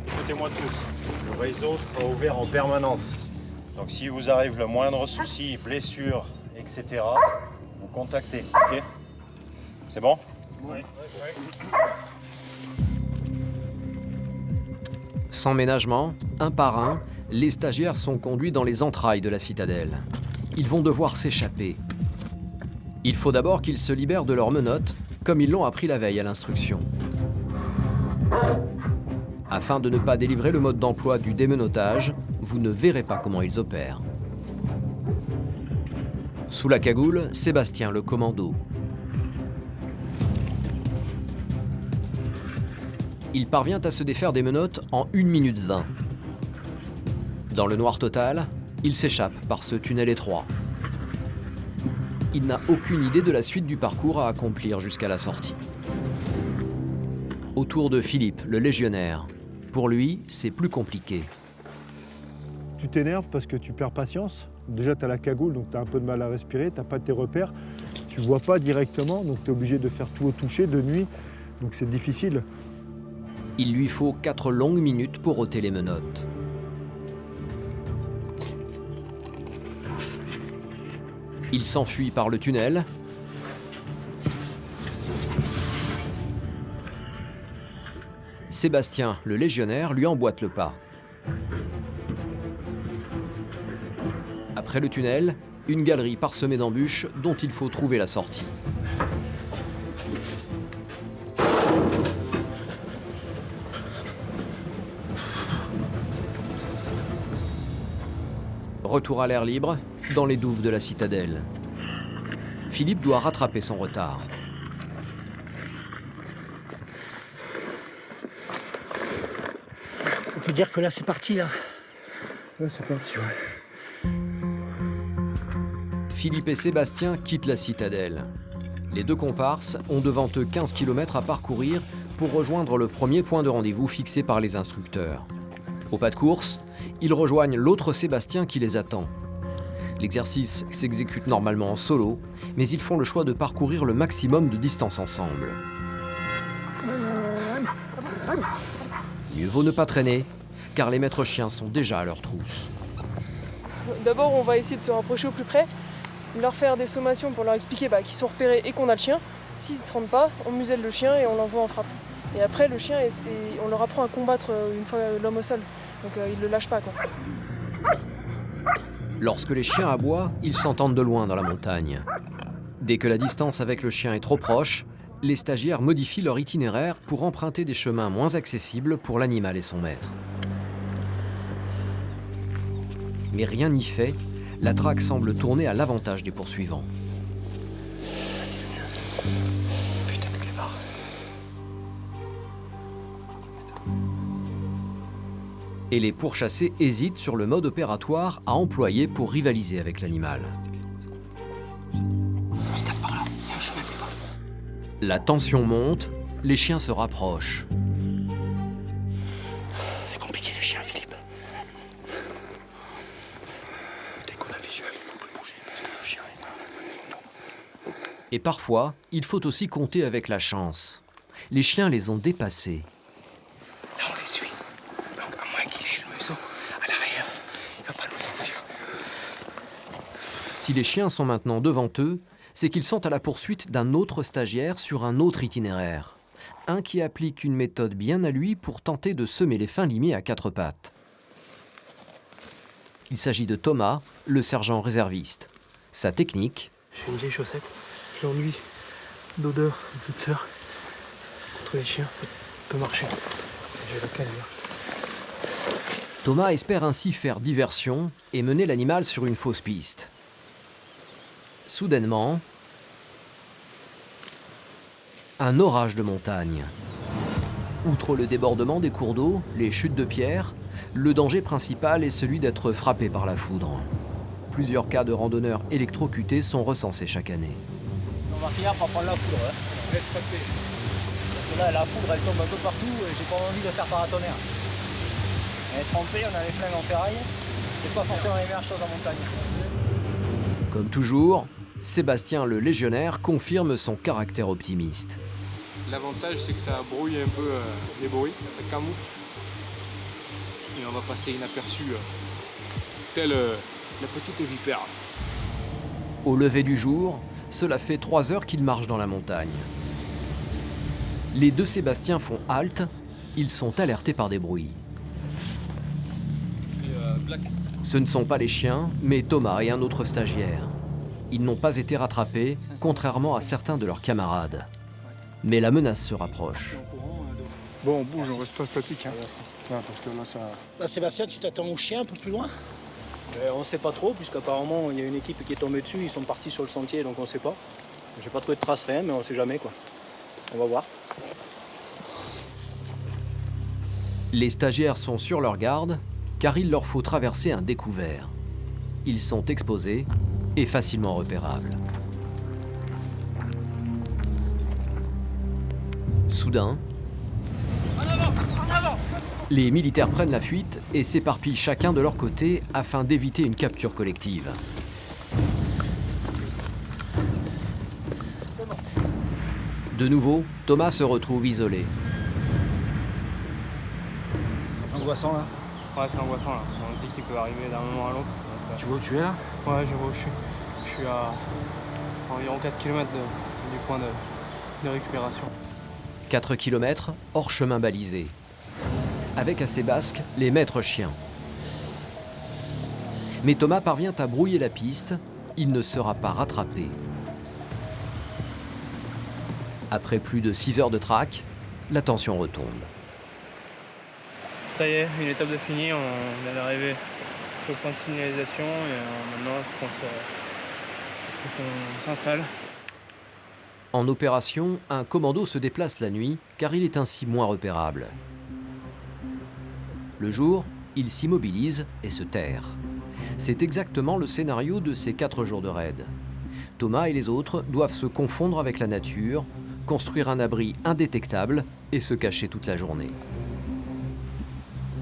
N: Écoutez-moi tous, le réseau sera ouvert en permanence. Donc si vous arrive le moindre souci, blessure, etc., vous contactez, ok? C'est bon? Oui.
A: Sans ménagement, un par un, les stagiaires sont conduits dans les entrailles de la citadelle. Ils vont devoir s'échapper. Il faut d'abord qu'ils se libèrent de leurs menottes, comme ils l'ont appris la veille à l'instruction. Afin de ne pas délivrer le mode d'emploi du démenottage, vous ne verrez pas comment ils opèrent. Sous la cagoule, Sébastien, le commando. Il parvient à se défaire des menottes en 1 minute 20. Dans le noir total, il s'échappe par ce tunnel étroit. Il n'a aucune idée de la suite du parcours à accomplir jusqu'à la sortie. Autour de Philippe, le légionnaire. Pour lui, c'est plus compliqué.
R: Tu t'énerves parce que tu perds patience. Déjà, tu as la cagoule, donc tu as un peu de mal à respirer, tu n'as pas tes repères, tu ne vois pas directement, donc tu es obligé de faire tout au toucher de nuit, donc c'est difficile.
A: Il lui faut 4 longues minutes pour ôter les menottes. Il s'enfuit par le tunnel. Sébastien, le légionnaire, lui emboîte le pas. Après le tunnel, une galerie parsemée d'embûches dont il faut trouver la sortie. Retour à l'air libre, dans les douves de la citadelle. Philippe doit rattraper son retard.
T: On peut dire que là c'est parti là.
R: Là c'est parti, ouais.
A: Philippe et Sébastien quittent la citadelle. Les deux comparses ont devant eux 15 km à parcourir pour rejoindre le premier point de rendez-vous fixé par les instructeurs. Au pas de course, ils rejoignent l'autre Sébastien qui les attend. L'exercice s'exécute normalement en solo, mais ils font le choix de parcourir le maximum de distance ensemble. Mieux vaut ne pas traîner, car les maîtres chiens sont déjà à leur trousse.
Q: D'abord, on va essayer de se rapprocher au plus près, leur faire des sommations pour leur expliquer qu'ils sont repérés et qu'on a le chien. S'ils ne se rendent pas, on muselle le chien et on l'envoie en frappe. Et après, le chien, on leur apprend à combattre une fois l'homme au sol. Donc ils ne le lâchent pas, quoi.
A: Lorsque les chiens aboient, ils s'entendent de loin dans la montagne. Dès que la distance avec le chien est trop proche, les stagiaires modifient leur itinéraire pour emprunter des chemins moins accessibles pour l'animal et son maître. Mais rien n'y fait, la traque semble tourner à l'avantage des poursuivants.
J: Ça c'est le mien. Putain de clébard.
A: Et les pourchassés hésitent sur le mode opératoire à employer pour rivaliser avec l'animal.
J: On se casse par là, il y a un chemin quelque part.
A: La tension monte, les chiens se rapprochent.
J: C'est compliqué les chiens, Philippe. Dès qu'on a visuel, il faut plus bouger parce que le chien il va.
A: Et parfois, il faut aussi compter avec la chance. Les chiens les ont dépassés.
J: Là on les suit. Donc à moins qu'il ait le museau à l'arrière, il va pas nous sentir.
A: Si les chiens sont maintenant devant eux, c'est qu'ils sont à la poursuite d'un autre stagiaire sur un autre itinéraire. Un qui applique une méthode bien à lui pour tenter de semer les fins limiers à quatre pattes. Il s'agit de Thomas, le sergent réserviste. Sa technique...
Y: J'ai une vieille chaussette, je l'ennuie d'odeur, de douceur. Contre les chiens, ça peut marcher. J'ai la canne là.
A: Thomas espère ainsi faire diversion et mener l'animal sur une fausse piste. Soudainement, un orage de montagne. Outre le débordement des cours d'eau, les chutes de pierres, le danger principal est celui d'être frappé par la foudre. Plusieurs cas de randonneurs électrocutés sont recensés chaque année.
F: On va finir par prendre la foudre. Hein. Laisse passer. Parce que là, la foudre, elle tombe un peu partout et j'ai pas envie de faire paratonnerre. On est trempé, on a les flingues en ferraille. C'est pas forcément les meilleures choses en montagne.
A: Comme toujours, Sébastien le légionnaire confirme son caractère optimiste.
C: L'avantage, c'est que ça brouille un peu les bruits, ça camoufle. Et on va passer inaperçu, telle la petite vipère.
A: Au lever du jour, cela fait 3 heures qu'ils marchent dans la montagne. Les deux Sébastien font halte, ils sont alertés par des bruits. Ce ne sont pas les chiens, mais Thomas et un autre stagiaire. Ils n'ont pas été rattrapés, contrairement à certains de leurs camarades. Mais la menace se rapproche.
I: Bon, on bouge, on reste pas statique. Hein. Ouais, parce que là, ça...
T: Là, Sébastien, tu t'attends au chien un peu plus loin?
F: On ne sait pas trop, puisqu'apparemment il y a une équipe qui est tombée dessus, ils sont partis sur le sentier, donc on ne sait pas. J'ai pas trouvé de traces, rien, mais on ne sait jamais quoi. On va voir.
A: Les stagiaires sont sur leur garde, car il leur faut traverser un découvert. Ils sont exposés et facilement repérables. Soudain, les militaires prennent la fuite et s'éparpillent chacun de leur côté afin d'éviter une capture collective. De nouveau, Thomas se retrouve isolé.
I: C'est angoissant là?
Y: Ouais, c'est angoissant là. On dit qu'il peut arriver d'un moment à l'autre.
I: Tu vois où tu es là?
Y: Ouais, je vois où je suis. Je suis à environ 4 km du point de récupération.
A: 4 km hors chemin balisé. Avec à ses basques les maîtres chiens. Mais Thomas parvient à brouiller la piste, il ne sera pas rattrapé. Après plus de 6 heures de traque, la tension retombe.
Y: Ça y est, une étape de fini, on vient d'arriver au point de signalisation et maintenant il faut qu'on s'installe.
A: En opération, un commando se déplace la nuit car il est ainsi moins repérable. Le jour, il s'immobilise et se terre. C'est exactement le scénario de ces 4 jours de raid. Thomas et les autres doivent se confondre avec la nature, construire un abri indétectable et se cacher toute la journée.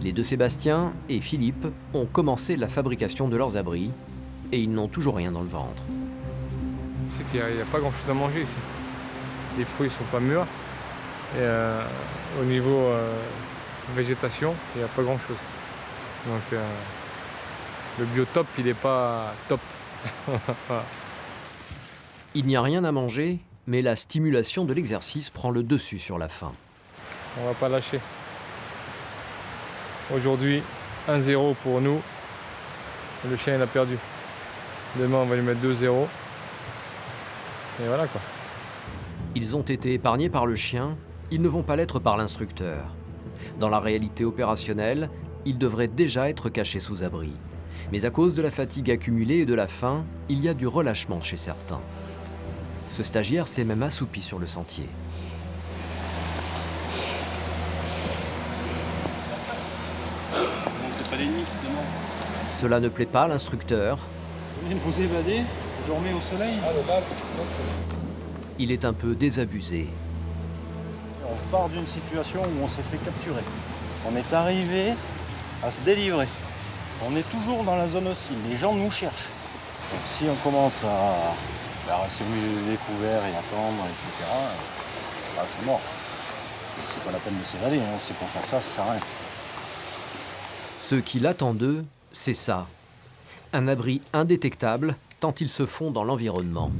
A: Les deux Sébastien et Philippe ont commencé la fabrication de leurs abris et ils n'ont toujours rien dans le ventre.
C: C'est qu'il n'y a pas grand chose à manger ici. Les fruits ne sont pas mûrs et au niveau végétation, il n'y a pas grand chose. Donc le biotope, il n'est pas top.
A: Il n'y a rien à manger, mais la stimulation de l'exercice prend le dessus sur la faim.
C: On ne va pas lâcher. Aujourd'hui, 1-0 pour nous. Le chien, il a perdu. Demain, on va lui mettre 2-0. Et voilà quoi.
A: Ils ont été épargnés par le chien, ils ne vont pas l'être par l'instructeur. Dans la réalité opérationnelle, ils devraient déjà être cachés sous abri. Mais à cause de la fatigue accumulée et de la faim, il y a du relâchement chez certains. Ce stagiaire s'est même assoupi sur le sentier.
I: C'est pas l'ennemi qui se demande.
A: Cela ne plaît pas à l'instructeur.
I: Vous venez de vous évader, vous dormez au soleil.
A: Il est un peu désabusé.
I: On part d'une situation où on s'est fait capturer. On est arrivé à se délivrer. On est toujours dans la zone hostile. Les gens nous cherchent. Donc si on commence à rester découvert et attendre, etc., c'est mort. C'est pas la peine de s'évader. Hein. C'est pour faire ça sert à rien.
A: Ce qui l'attend d'eux, c'est ça. Un abri indétectable tant ils se font dans l'environnement.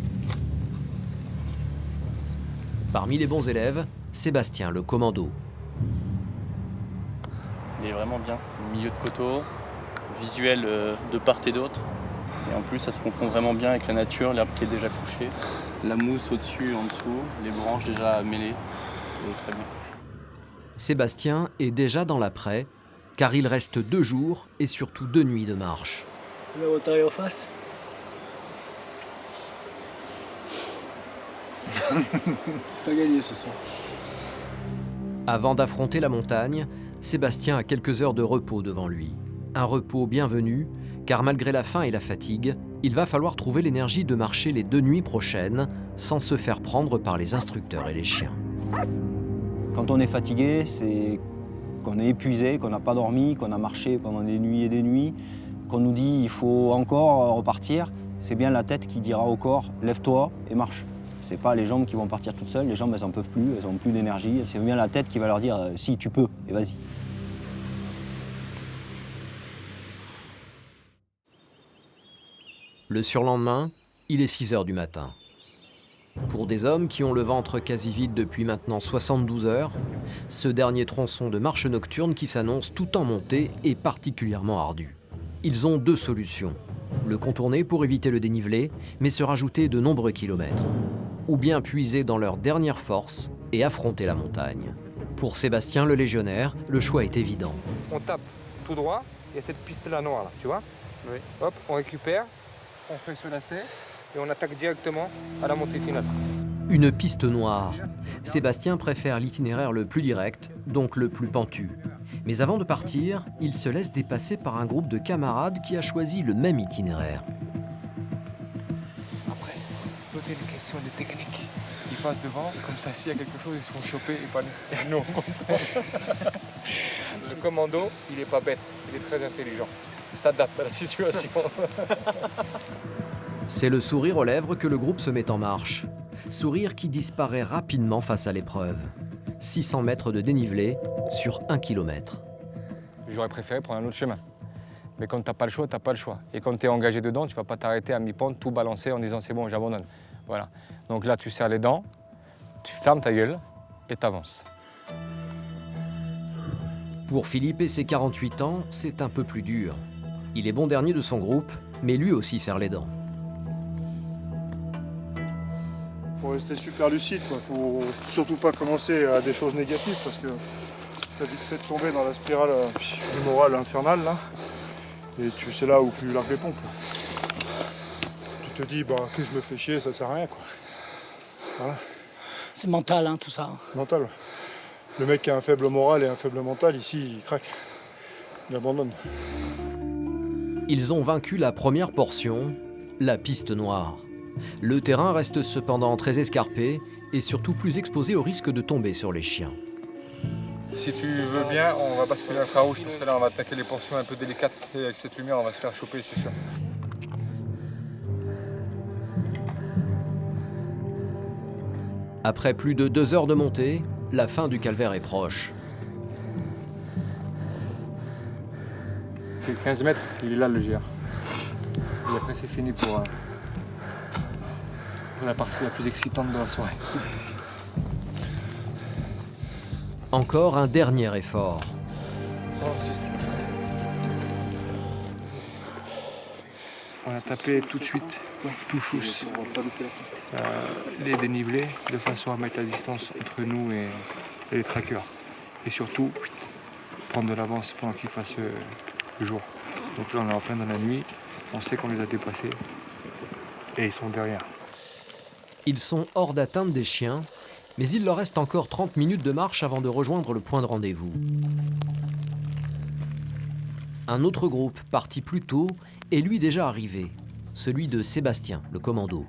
A: Parmi les bons élèves, Sébastien, le commando.
H: Il est vraiment bien. Milieu de coteau, visuel de part et d'autre. Et en plus, ça se confond vraiment bien avec la nature, l'herbe qui est déjà couchée, la mousse au-dessus et en dessous, les branches déjà mêlées. C'est très bien.
A: Sébastien est déjà dans l'après, car il reste 2 jours et surtout 2 nuits de marche.
F: La montagne en face.
L: Pas gagné ce soir.
A: Avant d'affronter la montagne, Sébastien a quelques heures de repos devant lui. Un repos bienvenu, car malgré la faim et la fatigue, il va falloir trouver l'énergie de marcher les 2 nuits prochaines sans se faire prendre par les instructeurs et les chiens.
X: Quand on est fatigué, c'est qu'on est épuisé, qu'on n'a pas dormi, qu'on a marché pendant des nuits et des nuits, qu'on nous dit il faut encore repartir. C'est bien la tête qui dira au corps lève-toi et marche. C'est pas les jambes qui vont partir toutes seules, les jambes elles en peuvent plus, elles n'ont plus d'énergie. C'est bien la tête qui va leur dire si tu peux et vas-y.
A: Le surlendemain, il est 6 heures du matin. Pour des hommes qui ont le ventre quasi vide depuis maintenant 72 heures, ce dernier tronçon de marche nocturne qui s'annonce tout en montée est particulièrement ardu. Ils ont 2 solutions. Le contourner pour éviter le dénivelé, mais se rajouter de nombreux kilomètres. Ou bien puiser dans leur dernière force et affronter la montagne. Pour Sébastien, le légionnaire, le choix est évident.
P: On tape tout droit, il y a cette piste-là noire, là, tu vois? Oui. Hop, on récupère, on fait ce lacet et on attaque directement à la montée finale.
A: Une piste noire. Sébastien préfère l'itinéraire le plus direct, donc le plus pentu. Mais avant de partir, il se laisse dépasser par un groupe de camarades qui a choisi le même itinéraire.
C: Après, tout est une question de technique. Ils passent devant, comme ça s'il y a quelque chose, ils se font choper et pas nous. Et nous, on comprend. Le commando, il est pas bête, il est très intelligent. Il s'adapte à la situation.
A: C'est le sourire aux lèvres que le groupe se met en marche. Sourire qui disparaît rapidement face à l'épreuve. 600 mètres de dénivelé sur 1 kilomètre.
M: J'aurais préféré prendre un autre chemin. Mais quand t'as pas le choix, t'as pas le choix. Et quand tu es engagé dedans, tu vas pas t'arrêter à mi-pente, tout balancer en disant c'est bon, j'abandonne. Voilà. Donc là, tu serres les dents, tu fermes ta gueule et t'avances.
A: Pour Philippe et ses 48 ans, c'est un peu plus dur. Il est bon dernier de son groupe, mais lui aussi serre les dents.
R: Faut rester super lucide, quoi. Faut surtout pas commencer à des choses négatives parce que t'as vite fait de tomber dans la spirale du moral infernal là. Et c'est là où tu largues les pompes. Tu te dis bah que je me fais chier, ça sert à rien quoi. Voilà.
T: C'est mental hein, tout ça.
R: Mental. Le mec qui a un faible moral et un faible mental, ici il craque. Il abandonne.
A: Ils ont vaincu la première portion, la piste noire. Le terrain reste cependant très escarpé et surtout plus exposé au risque de tomber sur les chiens.
C: Si tu veux bien, on va basculer infrarouge parce que là on va attaquer les portions un peu délicates et avec cette lumière on va se faire choper, c'est sûr.
A: Après plus de 2 heures de montée, la fin du calvaire est proche.
C: C'est 15 mètres, il est là le GR. Et après c'est fini pour la partie la plus excitante de la soirée.
A: Encore un dernier effort.
C: On a tapé tout de suite, tout chousse, les dénivelés de façon à mettre la distance entre nous et les trackers. Et surtout, prendre de l'avance pendant qu'il fasse le jour. Donc là on est en plein dans la nuit, on sait qu'on les a dépassés et ils sont derrière.
A: Ils sont hors d'atteinte des chiens, mais il leur reste encore 30 minutes de marche avant de rejoindre le point de rendez-vous. Un autre groupe, parti plus tôt, est lui déjà arrivé, celui de Sébastien, le commando.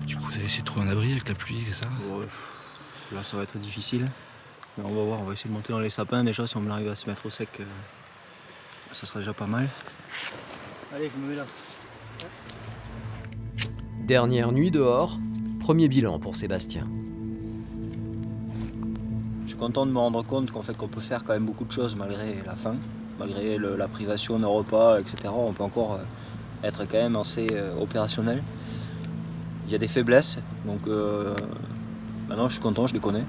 E: Du coup, vous avez essayé de trouver un abri avec la pluie et ça?
X: Là, ça va être difficile. Mais on va voir, on va essayer de monter dans les sapins déjà. Si on arrive à se mettre au sec, ça serait déjà pas mal.
F: Allez, je me mets là.
A: Dernière nuit dehors, premier bilan pour Sébastien.
X: Je suis content de me rendre compte qu'en fait qu'on peut faire quand même beaucoup de choses malgré la faim, malgré la privation de repas, etc. On peut encore être quand même assez opérationnel. Il y a des faiblesses, donc maintenant je suis content, je les connais.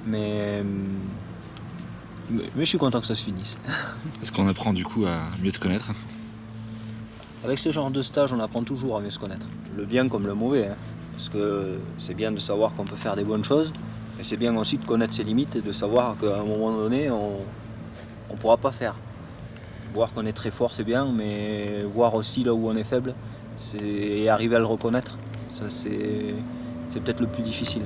X: Mais je suis content que ça se finisse.
E: Est-ce qu'on apprend du coup à mieux te connaître?
X: Avec ce genre de stage, on apprend toujours à mieux se connaître. Le bien comme le mauvais, hein. Parce que c'est bien de savoir qu'on peut faire des bonnes choses, mais c'est bien aussi de connaître ses limites et de savoir qu'à un moment donné, on ne pourra pas faire. Voir qu'on est très fort, c'est bien, mais voir aussi là où on est faible, et arriver à le reconnaître, ça c'est peut-être le plus difficile.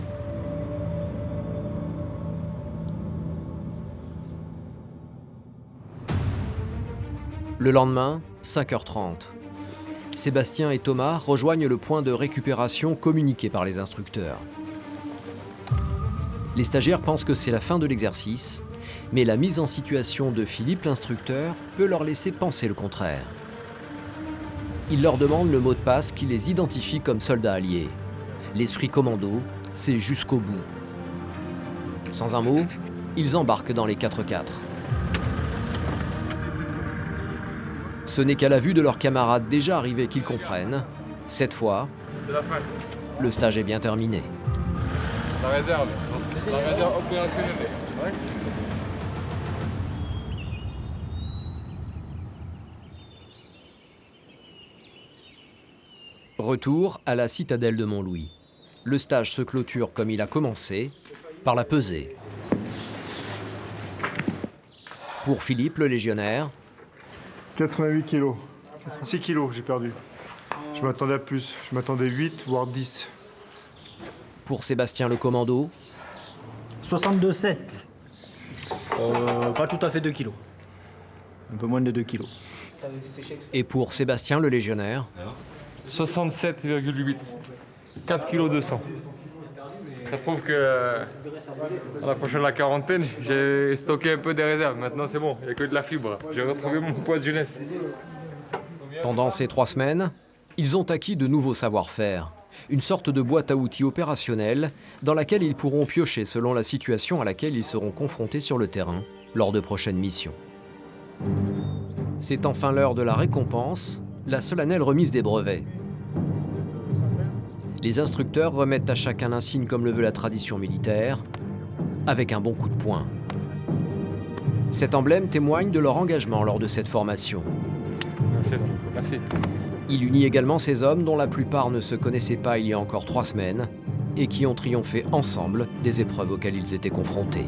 A: Le lendemain, 5h30. Sébastien et Thomas rejoignent le point de récupération communiqué par les instructeurs. Les stagiaires pensent que c'est la fin de l'exercice, mais la mise en situation de Philippe l'instructeur peut leur laisser penser le contraire. Il leur demande le mot de passe qui les identifie comme soldats alliés. L'esprit commando, c'est jusqu'au bout. Sans un mot, ils embarquent dans les 4x4. Ce n'est qu'à la vue de leurs camarades déjà arrivés qu'ils comprennent. Cette fois,
C: c'est la fin.
A: Le stage est bien terminé.
C: La réserve opérationnelle. Ouais.
A: Retour à la citadelle de Montlouis. Le stage se clôture comme il a commencé, par la pesée. Pour Philippe, le légionnaire,
R: 88 kilos. 6 kilos, j'ai perdu. Je m'attendais à plus. Je m'attendais 8, voire 10.
A: Pour Sébastien, le commando,
F: 62,7. Pas tout à fait 2 kilos. Un peu moins de 2 kilos.
A: et pour Sébastien, le légionnaire,
C: 67,8. 4 kg 200. Ça prouve que à l'approche de la quarantaine, j'ai stocké un peu des réserves. Maintenant c'est bon, il n'y a que de la fibre. J'ai retrouvé mon poids de jeunesse.
A: Pendant ces 3 semaines, ils ont acquis de nouveaux savoir-faire. Une sorte de boîte à outils opérationnelle dans laquelle ils pourront piocher selon la situation à laquelle ils seront confrontés sur le terrain lors de prochaines missions. C'est enfin l'heure de la récompense, la solennelle remise des brevets. Les instructeurs remettent à chacun l'insigne comme le veut la tradition militaire, avec un bon coup de poing. Cet emblème témoigne de leur engagement lors de cette formation.
C: Merci.
A: Il unit également ces hommes dont la plupart ne se connaissaient pas il y a encore 3 semaines et qui ont triomphé ensemble des épreuves auxquelles ils étaient confrontés.